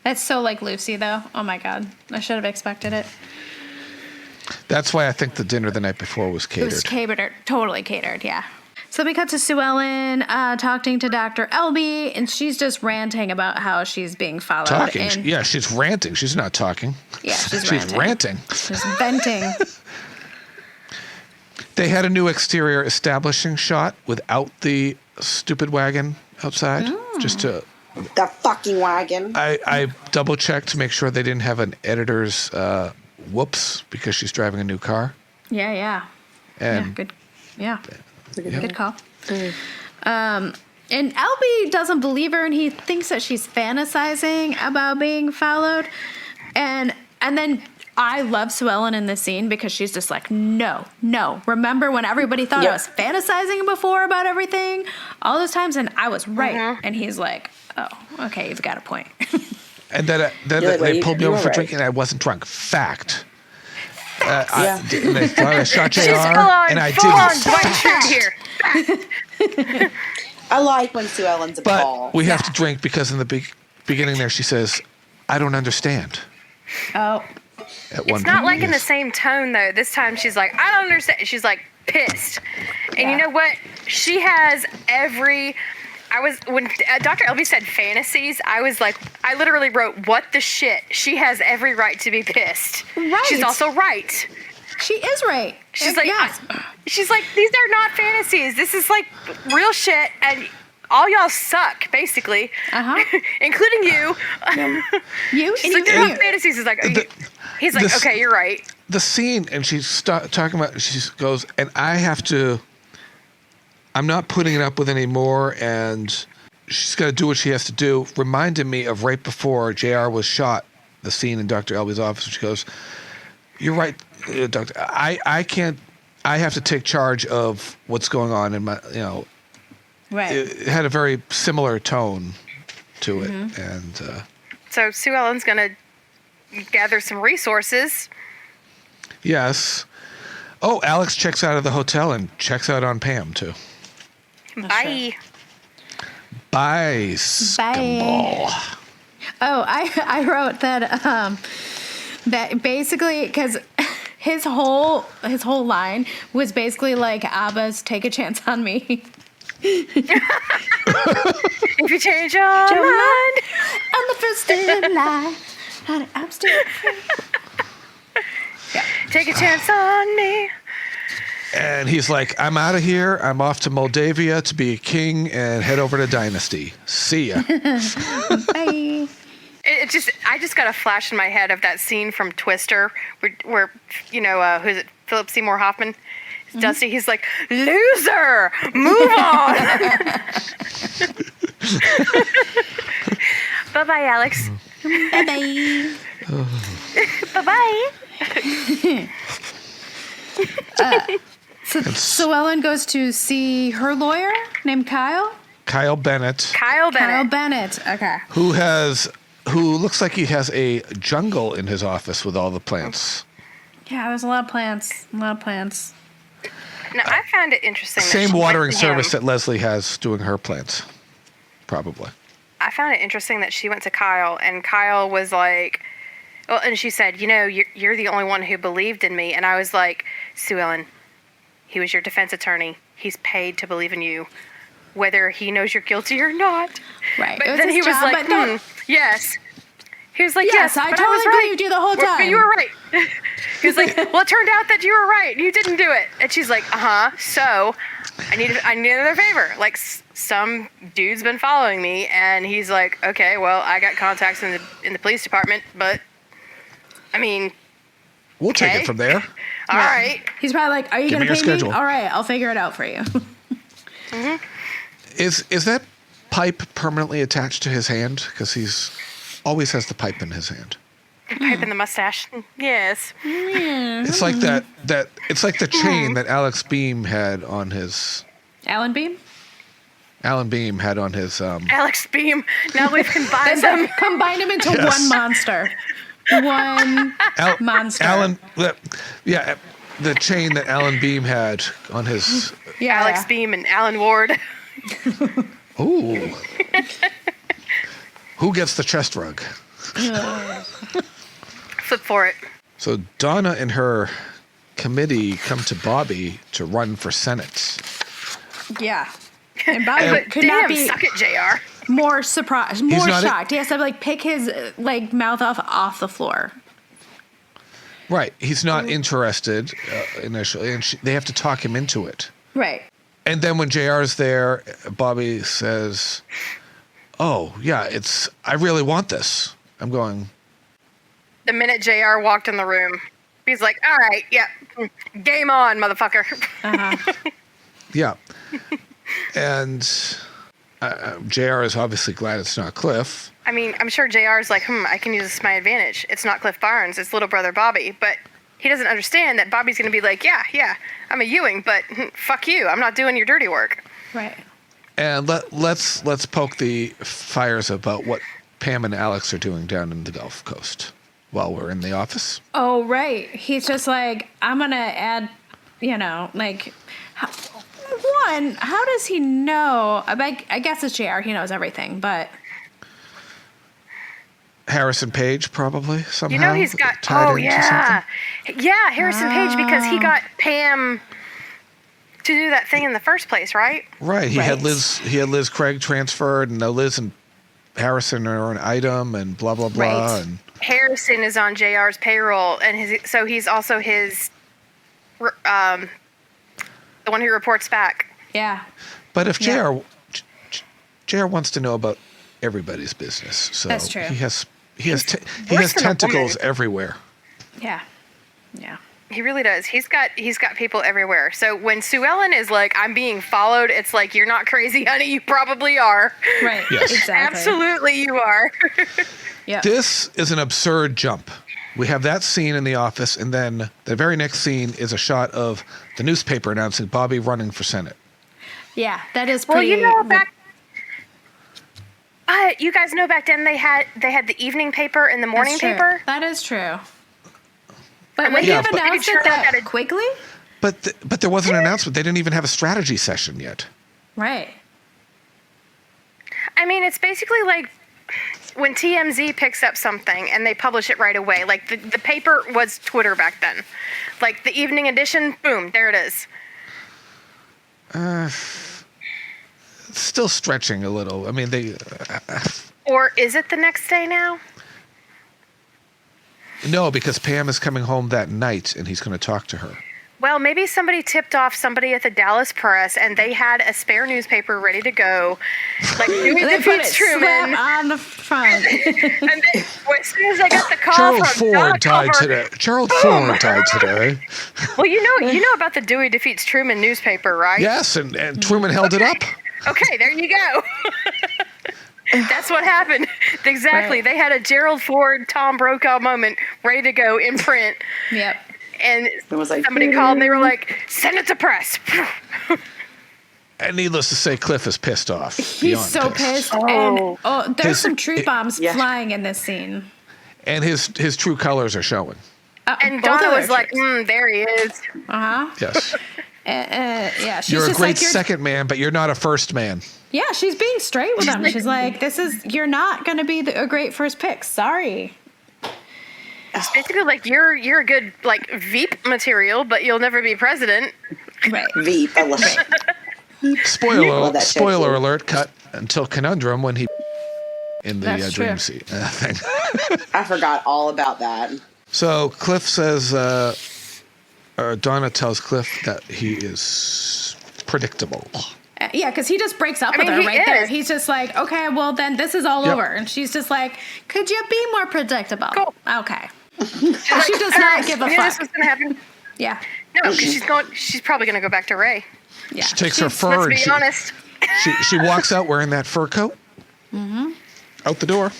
That's so like Lucy, though. Oh my God, I should have expected it. That's why I think the dinner the night before was catered. It was catered, totally catered, yeah. So we cut to Sue Ellen talking to Dr. Elby, and she's just ranting about how she's being followed. Talking? Yeah, she's ranting. She's not talking. Yeah, she's ranting. She's venting. They had a new exterior establishing shot without the stupid wagon outside. Just to... The fucking wagon. I double-checked to make sure they didn't have an editor's whoops because she's driving a new car. Yeah. And yeah, good. Yeah. Good call. And Elby doesn't believe her, and he thinks that she's fantasizing about being followed. And then I love Sue Ellen in this scene because she's just like, no. Remember when everybody thought I was fantasizing before about everything? All those times, and I was right. Mm-hmm. And he's like, oh, okay, you've got a point. And then they pulled me over for drinking, and I wasn't drunk. Fact. They thought I shot JR, and I didn't. Here. I like when Sue Ellen's a ball. But we have to drink because in the beginning there she says, I don't understand. Oh. It's not like in the same tone, though. This time she's like, I don't understand. She's like pissed. And you know what? She has when Dr. Elby said fantasies, I was like, I literally wrote, what the shit? She has every right to be pissed. Right. She's also right. She is right. She's like, she's like, these are not fantasies. This is like real shit, and all y'all suck, basically. Including you. You? She's like, they're not fantasies. He's like, okay, you're right. The scene, and she's talking about, she goes, and I'm not putting it up with anymore, and she's got to do what she has to do. Reminded me of right before JR was shot, the scene in Dr. Elby's office. She goes, you're right, Doctor. I can't, I have to take charge of what's going on in my, Right. It had a very similar tone to it. And so Sue Ellen's going to gather some resources. Yes. Oh, Alex checks out of the hotel and checks out on Pam, too. Bye. Bye, scumball. Oh, I wrote that basically because his whole line was basically like ABBA's "Take a Chance on Me." If you change your mind, I'm the first in line. I'm still free. Yeah. Take a chance on me. And he's like, I'm out of here. I'm off to Moldavia to be a king and head over to Dynasty. See ya. Bye. I just got a flash in my head of that scene from Twister where who's it? Philip Seymour Hoffman. Dusty. He's like, loser, move on. Bye-bye, Alex. Bye-bye. Bye-bye. So Ellen goes to see her lawyer named Kyle. Kyle Bennett. Kyle Bennett. Okay. Who looks like he has a jungle in his office with all the plants. Yeah, there's a lot of plants. Now, I found it interesting. Same watering service that Leslie has doing her plants, probably. I found it interesting that she went to Kyle, and Kyle was like, well, and she said, you're the only one who believed in me. And I was like, Sue Ellen, he was your defense attorney. He's paid to believe in you, whether he knows you're guilty or not. Right. But then he was like, yes. He was like, yes, I totally believed you the whole time. But you were right. He was like, well, it turned out that you were right. You didn't do it. And she's like, so I need another favor. Like, some dude's been following me. And he's like, okay, well, I got contacts in the police department, but I mean, we'll take it from there. All right. He's probably like, are you going to pay me? All right, I'll figure it out for you. Is that pipe permanently attached to his hand? Because he's always has the pipe in his hand. Pipe in the mustache. Yes. It's like that. It's like the chain that Alex Beam had on his. Alan Beam. Alan Beam had on his. Alex Beam. Now we've combined them. Combined them into one monster. One monster. Alan. Yeah, the chain that Alan Beam had on his. Yeah, Alex Beam and Alan Ward. Ooh. Who gets the chest rug? Flip for it. So Donna and her committee come to Bobby to run for Senate. Yeah. And Bobby could Damn, not be suck it, JR. more surprised, more not shocked. He has to like pick his like mouth off the floor. Right. He's not interested initially, and they have to talk him into it. Right. And then when JR's there, Bobby says, "Oh, yeah, I really want this." I'm going. The minute JR walked in the room, he's like, all right, yeah, game on, motherfucker. Yeah. And JR is obviously glad it's not Cliff. I mean, I'm sure JR's like, I can use this to my advantage. It's not Cliff Barnes, it's little brother Bobby. But he doesn't understand that Bobby's going to be like, yeah, I'm a Ewing, but fuck you. I'm not doing your dirty work. Right. And let's poke the fires about what Pam and Alex are doing down in the Gulf Coast while we're in the office. Oh, right. He's just like, I'm going to add, like, one, how does he know? I guess it's JR. He knows everything, but... Harrison Page, probably, somehow. You know he's got... Oh, yeah. Yeah, Harrison Page, because he got Pam to do that thing in the first place, right? Right. He had Liz Craig transferred, and now Liz and Harrison are an item, and blah, blah, blah. Right. And Harrison is on JR's payroll, and so he's also his... the one who reports back. Yeah. But if JR wants to know about everybody's business, so that's true. He has tentacles everywhere. Yeah. He really does. He's got people everywhere. So when Sue Ellen is like, I'm being followed, it's like, you're not crazy, honey. You probably are. Right. Yes. Exactly. Absolutely you are. Yeah. This is an absurd jump. We have that scene in the office, and then the very next scene is a shot of the newspaper announcing Bobby running for Senate. Yeah, that is pretty... Well, you guys know back then they had the evening paper and the morning paper? That is true. But would you have announced it that quickly? But there wasn't an announcement. They didn't even have a strategy session yet. Right. I mean, it's basically like when TMZ picks up something and they publish it right away. Like the paper was Twitter back then. Like the evening edition, boom, there it is. Still stretching a little. I mean, they... Or is it the next day now? No, because Pam is coming home that night, and he's going to talk to her. Well, maybe somebody tipped off somebody at the Dallas Press, and they had a spare newspaper ready to go. Like, Dewey defeats Truman. On the front. And then, as soon as I got the call Gerald from Ford died today. Gerald Ford died today. Well, you know about the Dewey defeats Truman newspaper, right? Yes, and Truman held it up. Okay, there you go. That's what happened. Exactly. Right. They had a Gerald Ford, Tom Brokaw moment ready to go in print. Yep. And somebody called and they were like, send it to press. And needless to say, Cliff is pissed off. He's so pissed. And there's some truth bombs flying in this scene. And his true colors are showing. And Donna was like, there he is. Uh-huh. Yes. Yeah, she's you're just a great like, second man, but you're not a first man. Yeah, she's being straight with him. She's like, you're not going to be a great first pick. Sorry. It's basically like you're a good like Veep material, but you'll never be president. Right. Veep. I love it. Spoiler alert, cut until Conundrum when he in the dream seat thing. I forgot all about that. So Cliff says, Donna tells Cliff that he is predictable. Yeah, because he just breaks up with her right there. He's just like, okay, well, then this is all over. And she's just like, could you be more predictable? Cool. Okay. She does not give a fuck. This was going to happen. Yeah. No, because she's probably going to go back to Ray. Yeah. She takes her fur let's be honest. She walks out wearing that fur coat. Mm-hmm. Out the door.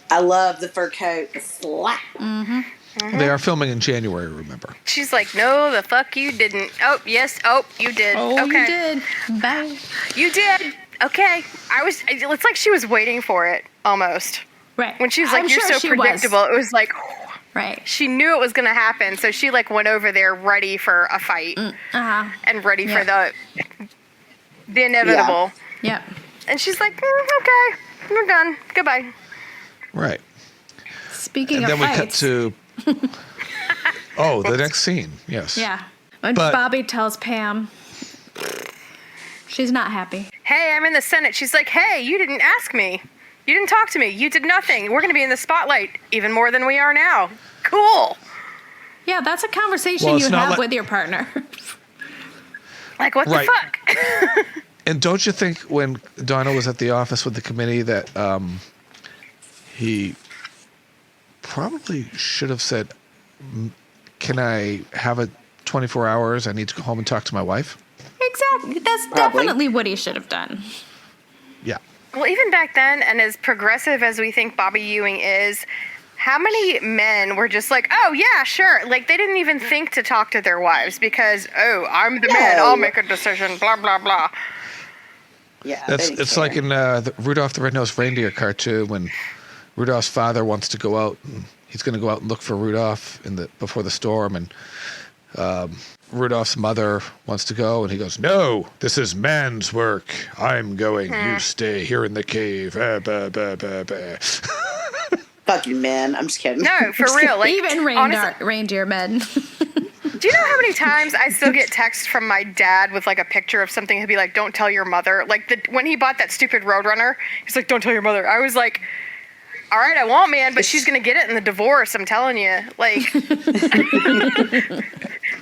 I love the fur coat. The slap. Mm-hmm. Mm-hmm. They are filming in January, remember. She's like, no, the fuck you didn't. Oh, yes. Oh, you did. Oh, okay. you did. Bye. You did. Okay. It's like she was waiting for it, almost. Right. When she was like, you're so predictable. It was like, right. She knew it was going to happen, so she like went over there ready for a fight. And ready for the inevitable. Yep. And she's like, okay, we're done. Goodbye. Right. Speaking and of then we fights. cut to the next scene. Yes. Yeah. When But- Bobby tells Pam she's not happy. Hey, I'm in the Senate. She's like, hey, you didn't ask me. You didn't talk to me. You did nothing. We're going to be in the spotlight even more than we are now. Cool. Yeah, that's a conversation Well, it's you not have like- with your partner. Like, what Right. the fuck? And don't you think when Donna was at the office with the committee that he probably should have said, can I have it 24 hours? I need to go home and talk to my wife. Exactly. That's definitely what he should have done. Yeah. Well, even back then, and as progressive as we think Bobby Ewing is, how many men were just like, oh, yeah, sure. Like, they didn't even think to talk to their wives because, oh, I'm the man. I'll make a decision, blah, blah, blah. Yeah, It's like in the Rudolph the Red-Nosed Reindeer cartoon when Rudolph's father wants to go out and he's going to go out and look for Rudolph before the storm, and Rudolph's mother wants to go, and he goes, no, this is man's work. I'm going. You stay here in the cave. Fucking men. I'm just kidding. No, for real. Like, Even reindeer men. do you know how many times I still get texts from my dad with like a picture of something? He'll be like, don't tell your mother. Like when he bought that stupid Roadrunner, he's like, don't tell your mother. I was like, all right, I won't, man, but she's going to get it in the divorce. I'm telling you. Like,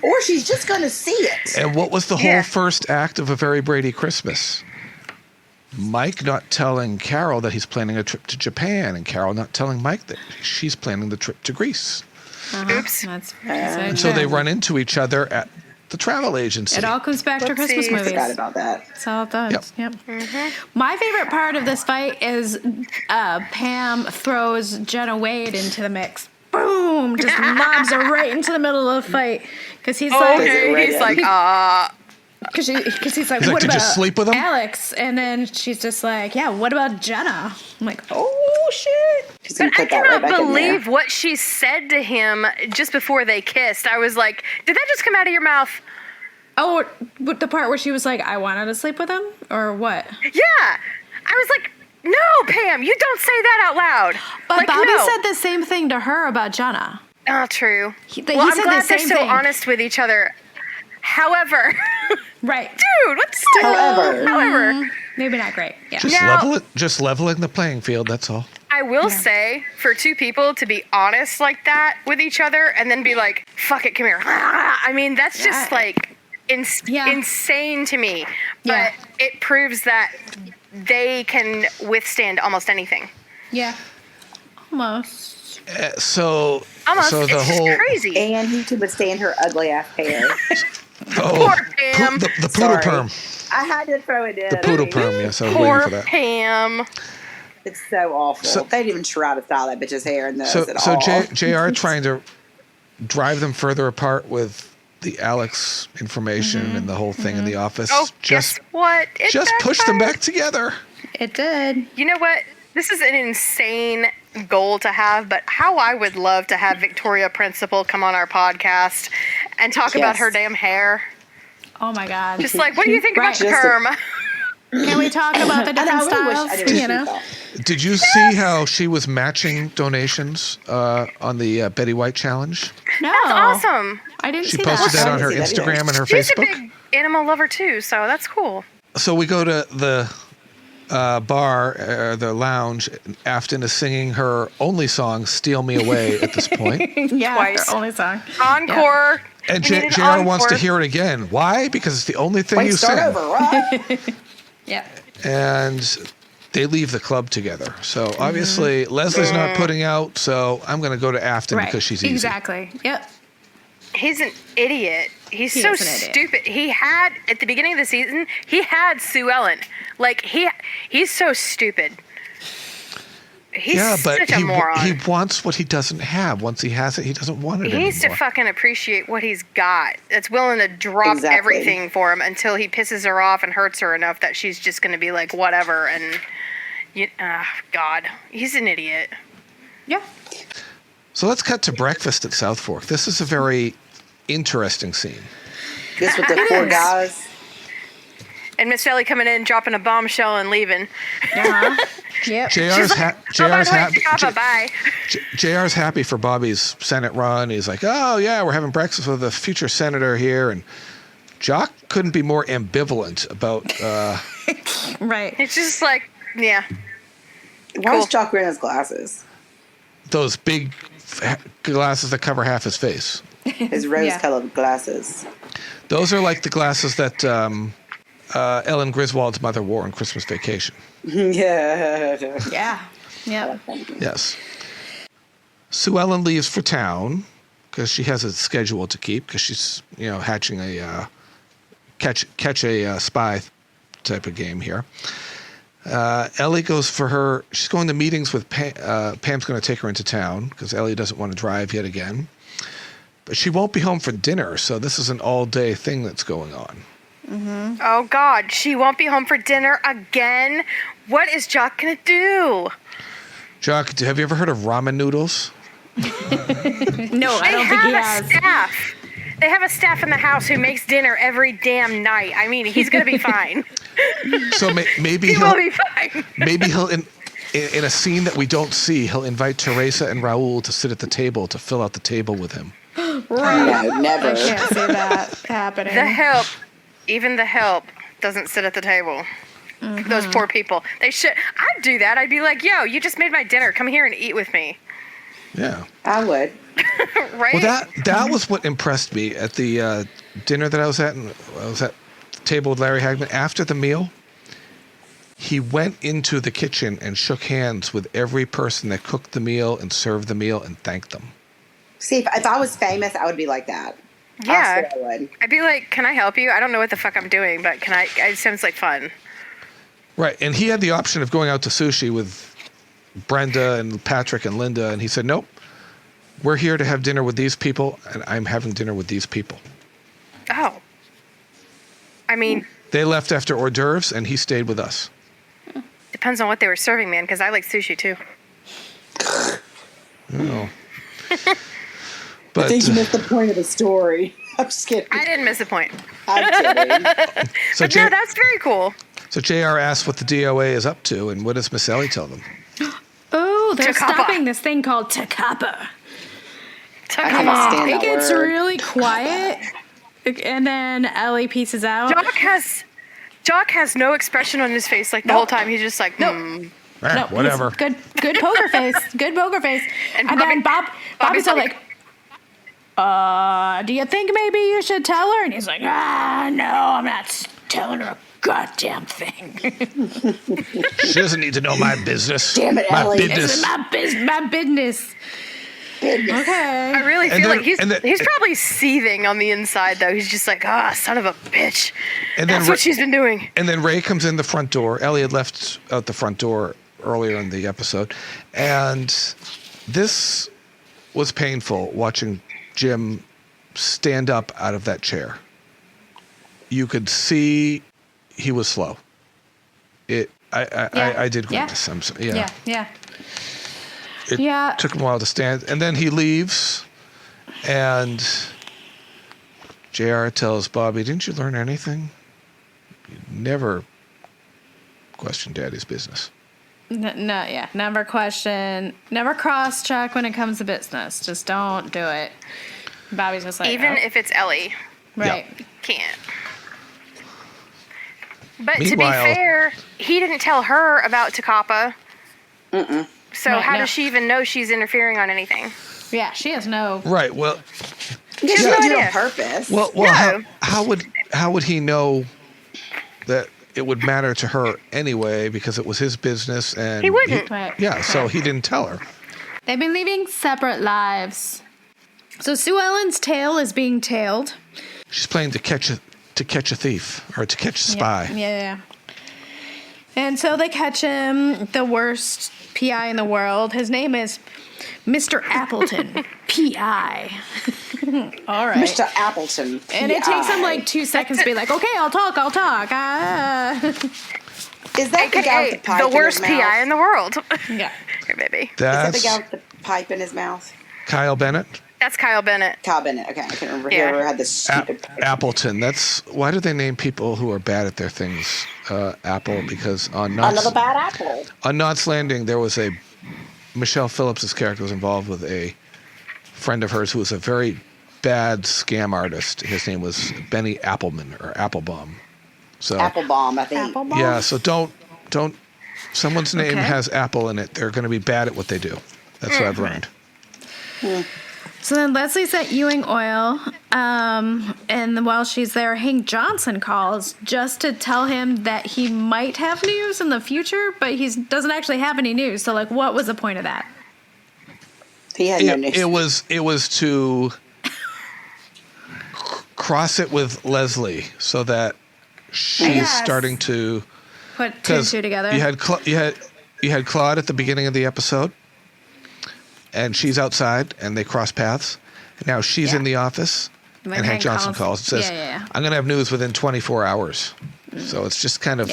or she's just going to see it. And what was the whole first act of A Very Brady Christmas? Mike not telling Carol that he's planning a trip to Japan, and Carol not telling Mike that she's planning the trip to Greece. Oops. That's And so they run into each other at the travel agency. It all comes back to Christmas I movies. forgot about that. That's all it does. Yep. My favorite part of this fight is Pam throws Jenna Wade into the mix. Boom! Just lobs her right into the middle of the fight. Because he's like, he's like, Because he's like, He's like, what did about you sleep with him? Alex? And then she's just like, yeah, what about Jenna? I'm like, oh, shit. But I cannot believe what she said to him just before they kissed. I was like, did that just come out of your mouth? Oh, the part where she was like, I wanted to sleep with him? Or what? Yeah. I was like, no, Pam, you don't say that out loud. But like, Bobby no. said the same thing to her about Jenna. Oh, true. He I'm said glad the they're same so thing. honest with each other. However, right. Dude, what's still? However. Maybe not great. Yeah. Just leveling the playing field, that's all. I will say, for two people to be honest like that with each other and then be like, fuck it, come here. I mean, that's just like insane to me. But it proves that they can withstand almost anything. Yeah. Almost. So Almost. the It's whole just crazy. And he could withstand her ugly ass hair. Poor Pam. The poodle perm. I had to throw it in. The poodle perm, yes, I was waiting for that. Pam. It's so awful. They didn't even try to style that bitch's hair in those at all. So JR trying to drive them further apart with the Alex information and the whole thing in the office. Oh, guess what? It just pushed them back together. It did. You know what? This is an insane goal to have, but how I would love to have Victoria Principal come on our podcast and talk about her damn hair. Oh my God. Just like, what do you think about the perm? Can we talk about the different styles? Did you see how she was matching donations on the Betty White challenge? No. That's awesome. I didn't She see posted that on her either. Instagram and her She's Facebook. a big animal lover too, so that's cool. So we go to the bar, the lounge. Afton is singing her only song, "Steal Me Away," at this point. Yeah, Twice. their only song. Encore. And We need an JR wants to encore. hear it again. Why? Because it's the only thing you start sing. over, right? Yeah. And they leave the club together. So obviously Leslie's not putting out, so I'm going to go to Afton because she's easy. Exactly. Yep. He's an idiot. He's He so is an idiot. stupid. He had, at the beginning of the season, he had Sue Ellen. Like, he's so stupid. He's such a moron. he wants what he doesn't have. Once he has it, he doesn't want it He needs to anymore. fucking appreciate what he's got. That's willing to drop Exactly. everything for him until he pisses her off and hurts her enough that she's just going to be like, whatever. And, God, he's an idiot. Yeah. So let's cut to breakfast at South Fork. This is a very interesting scene. This with the four guys. And Miss Ellie coming in, dropping a bombshell and leaving. Uh-huh. Yep. JR's happy. Bye. JR's happy for Bobby's Senate run. He's like, oh yeah, we're having breakfast with a future senator here, and Jock couldn't be more ambivalent about. Right. It's just like, yeah. Why is Jock wearing his glasses? Those big glasses that cover half his face. His rose-colored glasses. Those are like the glasses that Ellen Griswold's mother wore on Christmas Vacation. Yeah. Yeah. Yep. Yes. Sue Ellen leaves for town because she has a schedule to keep because she's, hatching a catch a spy type of game here. Ellie goes for her. She's going to meetings with Pam. Pam's going to take her into town because Ellie doesn't want to drive yet again. But she won't be home for dinner, so this is an all-day thing that's going on. Mm-hmm. Oh, God. She won't be home for dinner again? What is Jock going to do? Jock, have you ever heard of ramen noodles? No, I don't think he has. Staff. They have a staff in the house who makes dinner every damn night. I mean, he's going to be fine. So maybe he will be fine. Maybe he'll, in a scene that we don't see, he'll invite Teresa and Raul to sit at the table to fill out the table with him. Right. No, never. I can't see that happening. Even the help doesn't sit at the table. Mm-hmm. Those poor people. They should. I'd do that. I'd be like, yo, you just made my dinner. Come here and eat with me. Yeah. I would. Right? Well, that was what impressed me at the dinner that I was at. And I was at the table with Larry Hagman. After the meal, he went into the kitchen and shook hands with every person that cooked the meal and served the meal and thanked them. See, if I was famous, I would be like that. Yeah. I would. I'd be like, can I help you? I don't know what the fuck I'm doing, but can I? It sounds like fun. Right. And he had the option of going out to sushi with Brenda and Patrick and Linda. And he said, nope, we're here to have dinner with these people. And I'm having dinner with these people. Oh. I mean. They left after hors d'oeuvres and he stayed with us. Depends on what they were serving, man, because I like sushi too. Oh. But, I think you missed the point of the story. I'm just kidding. I didn't miss the point. I'm kidding. But no, that's very cool. So JR asks what the DOA is up to, and what does Miss Ellie tell them? Oh, they're Takapa. stopping this thing called Takapa. Takapa. It gets really quiet, and then Ellie pieces out. Jock has no expression on his face like the whole time. He's just like, No, whatever. Good poker face. Good poker face. And then Bobby's all like, do you think maybe you should tell her? And he's like, no, I'm not telling her a goddamn thing. She doesn't need to know my business. Damn it, my Ellie. business. My business. Okay. I really feel like he's probably seething on the inside, though. He's just like, son of a bitch. And that's what she's been doing. And then Ray comes in the front door. Ellie had left out the front door earlier in the episode. And this was painful, watching Jim stand up out of that you could see he was slow. I did grimace. Yeah. I'm sorry. Yeah. Yeah. It took him a while to stand. And then he leaves, and JR tells Bobby, didn't you learn anything? You never question Daddy's business. Never question, never cross-check when it comes to business. Just don't do it. Bobby's just like, even if it's Ellie. Right. You can't. But Meanwhile, to be fair, he didn't tell her about Takapa. Mm-mm. So how does she even know she's interfering on anything? Yeah, she has no. Right. Well, she has no did it idea. on purpose. Well, No. how would he know that it would matter to her anyway, because it was his business and He wouldn't. Yeah, so he didn't tell her. They've been leading separate lives. So Sue Ellen's tail is being tailed. She's playing to catch a thief or to catch a spy. Yeah. And so they catch him, the worst PI in the world. His name is Mr. Appleton, PI. All right. Mr. Appleton, PI. And it takes him like 2 seconds to be like, okay, I'll talk. Is that the guy with the pipe the worst in his mouth? PI in the world? Yeah. Here, baby. Is that the guy with the pipe in his mouth? Kyle Bennett. That's Kyle Bennett. Kyle Bennett. Okay, I can't remember whoever had this stupid. Appleton. Why do they name people who are bad at their things Apple? Because on Another bad apple. On Knots Landing, there was Michelle Phillips' character was involved with a friend of hers who was a very bad scam artist. His name was Benny Appleman or Applebaum. So Applebaum, I think. Applebaum? Yeah. So don't. Someone's name has apple in it. They're going to be bad at what they do. That's what I've learned. So then Leslie's at Ewing Oil, and while she's there, Hank Johnson calls just to tell him that he might have news in the future, but he doesn't actually have any news. So, like, what was the point of that? He had no news. It was to cross it with Leslie so that she's starting to put two and two together. You had Claude at the beginning of the episode. And she's outside, and they cross paths. And now she's in the office, and Hank Johnson calls and says, I'm going to have news within 24 hours. So it's just kind of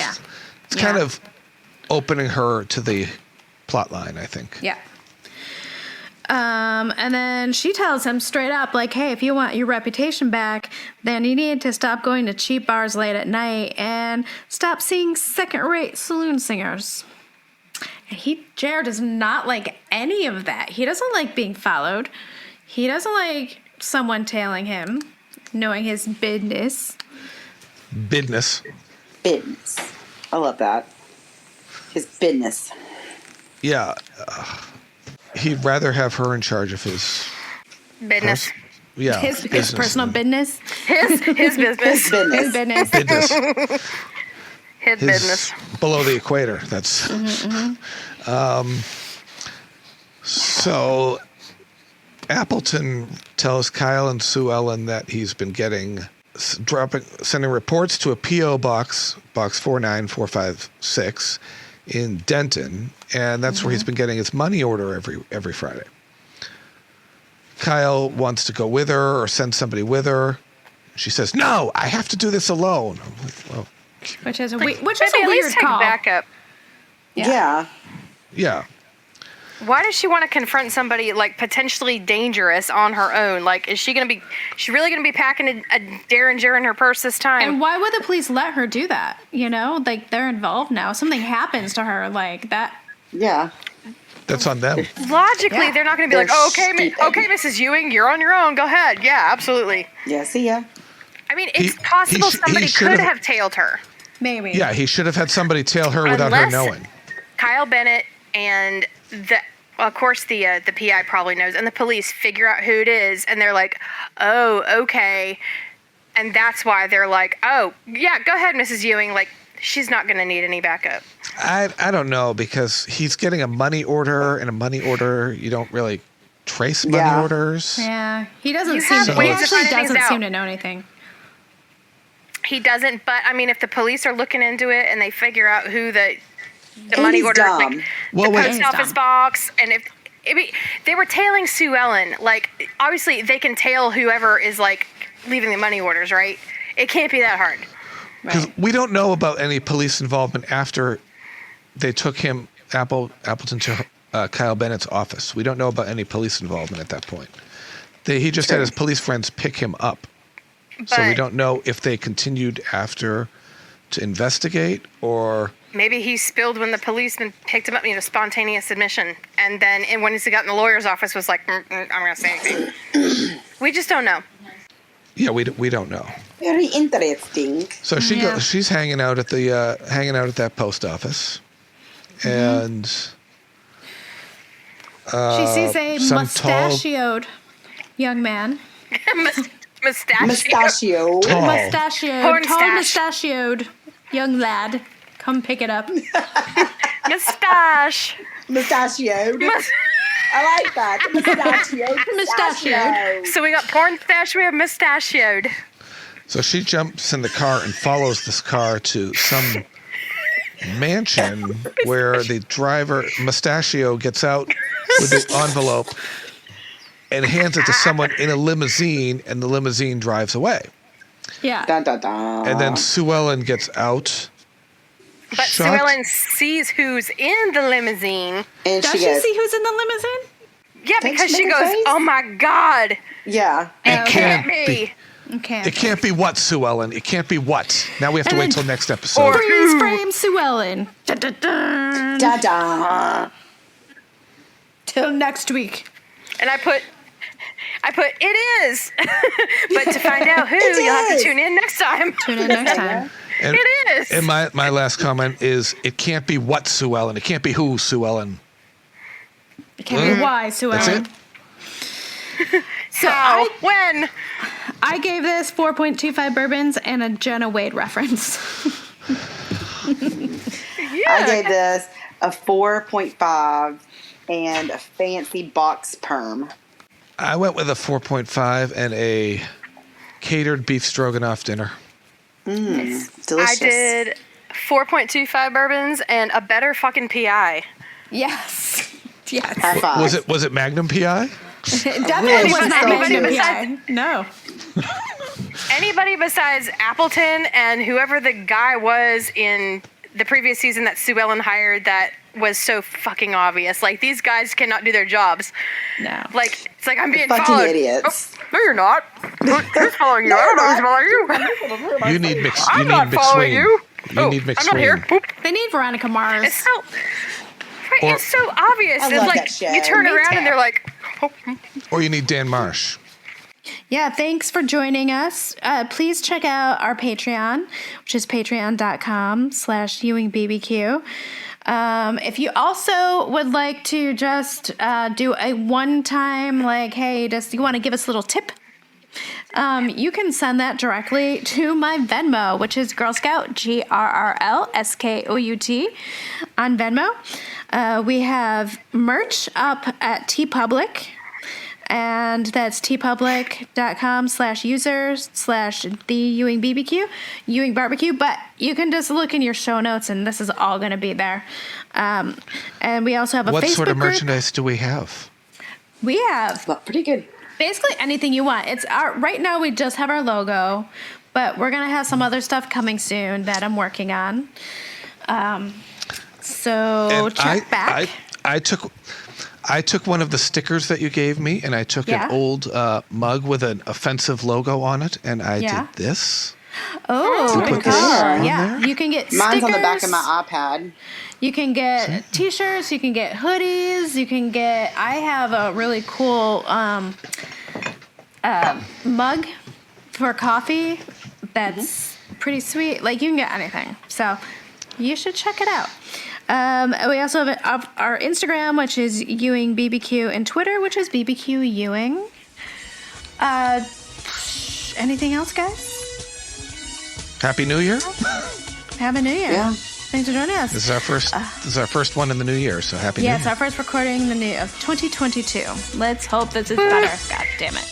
kind of opening her to the plot line, I think. Yeah. And then she tells him straight up, like, hey, if you want your reputation back, then you need to stop going to cheap bars late at night and stop seeing second-rate saloon singers. And JR does not like any of that. He doesn't like being followed. He doesn't like someone tailing him, knowing his business. Business. I love that. His business. Yeah. He'd rather have her in charge of his business. His personal business. His business. His business. His business. Below the equator. That's so Appleton tells Kyle and Sue Ellen that he's been sending reports to a P.O. box 49456 in Denton, and that's where he's been getting his money order every Friday. Kyle wants to go with her or send somebody with her. She says, "No, I have to do this alone." I'm like, well, which is a at weird least call. take backup. Yeah. Why does she want to confront somebody like potentially dangerous on her own? Like, is she really gonna be packing a Derringer in her purse this time? And why would the police let her do that? You know, like they're involved now. Something happens to her, like that. Yeah. That's on them. Logically, they're not going to be like, oh, okay, Mrs. Ewing, you're on your own. Go ahead. Yeah, absolutely. Yeah, see ya. I mean, it's possible somebody could have tailed her. Maybe. Yeah, he should have had somebody tail her without her knowing. Kyle Bennett and of course, the PI probably knows, and the police figure out who it is, and they're like, oh, okay. And that's why they're like, oh, yeah, go ahead, Mrs. Ewing. Like, she's not going to need any backup. I don't know, because he's getting a money order, and a money order, you don't really trace money orders. Yeah, he doesn't seem to know anything. He doesn't, but I mean, if the police are looking into it and they figure out who the money order, like the post office box, and if they were tailing Sue Ellen, like obviously they can tail whoever is like leaving the money orders, right? It can't be that hard. Because we don't know about any police involvement after they took Appleton to Kyle Bennett's office. We don't know about any police involvement at that point. He just had his police friends pick him up. So we don't know if they continued after to investigate or... Maybe he spilled when the policeman picked him up, spontaneous admission. And then when he got in the lawyer's office was like, I'm going to say anything. We just don't know. Yeah, we don't know. Very interesting. So she's hanging out at that post office. And... she sees a mustachioed young man. Mustachioed. Tall mustachioed young lad. Come pick it up. Mustachioed. I like that. Mustachioed. So we got porn stash, we have mustachioed. So she jumps in the car and follows this car to some mansion where the driver, Mustachio, gets out with the envelope and hands it to someone in a limousine, and the limousine drives away. Yeah. Dun, dun, dun. And then Sue Ellen gets out. But Sue Ellen sees who's in the limousine. And does she see who's in the limousine? Yeah, because she goes, "Oh my God." Yeah. It can't be. It can't be what, Sue Ellen? It can't be what? Now we have to wait till next episode. Or Freeze frame Sue Ellen. Da-da-da. Da-da. Till next week. And I put it is. But to find out who, you'll have to tune in next time. Tune in next time. And, it is. And my last comment is, it can't be what, Sue Ellen? It can't be who, Sue Ellen? It can't be why, Sue That's Ellen. it? So when? I gave this 4.25 bourbons and a Jenna Wade reference. I gave this a 4.5 and a fancy box perm. I went with a 4.5 and a catered beef stroganoff dinner. Delicious. I did 4.25 bourbons and a better fucking PI. Yes. Yes. High five. Was it Magnum PI? It definitely was not Anybody Magnum besides- PI. No. Anybody besides Appleton and whoever the guy was in the previous season that Sue Ellen hired that was so fucking obvious. Like, these guys cannot do their jobs. No. Like, it's like I'm being Fucking followed. idiots. Oh, no, you're not. Who's following you? I don't know who's following you. You need mix. I'm You not need following McSween. you. You need McSween. I'm not here. Boop. They need Veronica Mars. It's so... Right, it's so obvious. I It's love like, that show. you turn Me around too. and they're like... Oh. Or you need Dan Marsh. Yeah, thanks for joining us. Please check out our Patreon, which is patreon.com/EwingBBQ. If you also would like to just do a one-time, like, hey, you want to give us a little tip? You can send that directly to my Venmo, which is Girl Scout, GRRLSKOUT on Venmo. We have merch up at TeePublic. And that's tpublic.com/users/the Ewing Barbecue. But you can just look in your show notes, and this is all going to be there. And we also have a Facebook group. What sort of merchandise do we have? We have Pretty good. basically anything you want. It's right now we just have our logo, but we're gonna have some other stuff coming soon that I'm working on. So And check back. I took one of the stickers that you gave me, and I took an old mug with an offensive logo on it, and I did this. Oh, You good put this call. on Yeah, there? you can get Mine's stickers. on the back of my iPad. You can get T-shirts. You can get hoodies. You can get. I have a really cool mug for coffee. That's pretty sweet. Like, you can get anything. So you should check it out. We also have our Instagram, which is Ewing BBQ, and Twitter, which is BBQ Ewing. Anything else, guys? Happy New Year! Happy New Year! Yeah. Thanks for joining us. This is our first. This is our first one in the new year. So happy New Yeah, Year! it's our first recording of 2022. Let's hope this is better. God damn it!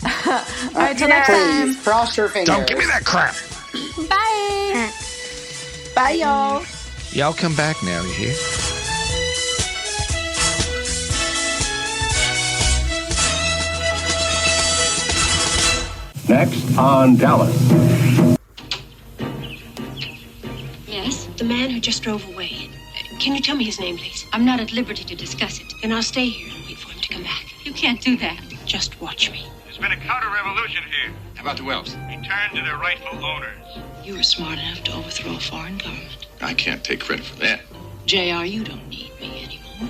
All right, till next time. Please, cross your fingers. Don't give me that crap. Bye. Bye, y'all. Y'all come back now. You hear? Next on Dallas. Yes? The man who just drove away. Can you tell me his name, please? I'm not at liberty to discuss it. Then I'll stay here and wait for him to come back. You can't do that. Just watch me. There's been a counter-revolution here. How about the Wells? Return to their rightful owners. You were smart enough to overthrow a foreign government. I can't take credit for that. JR, you don't need me anymore.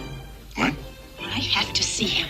What? I have to see him.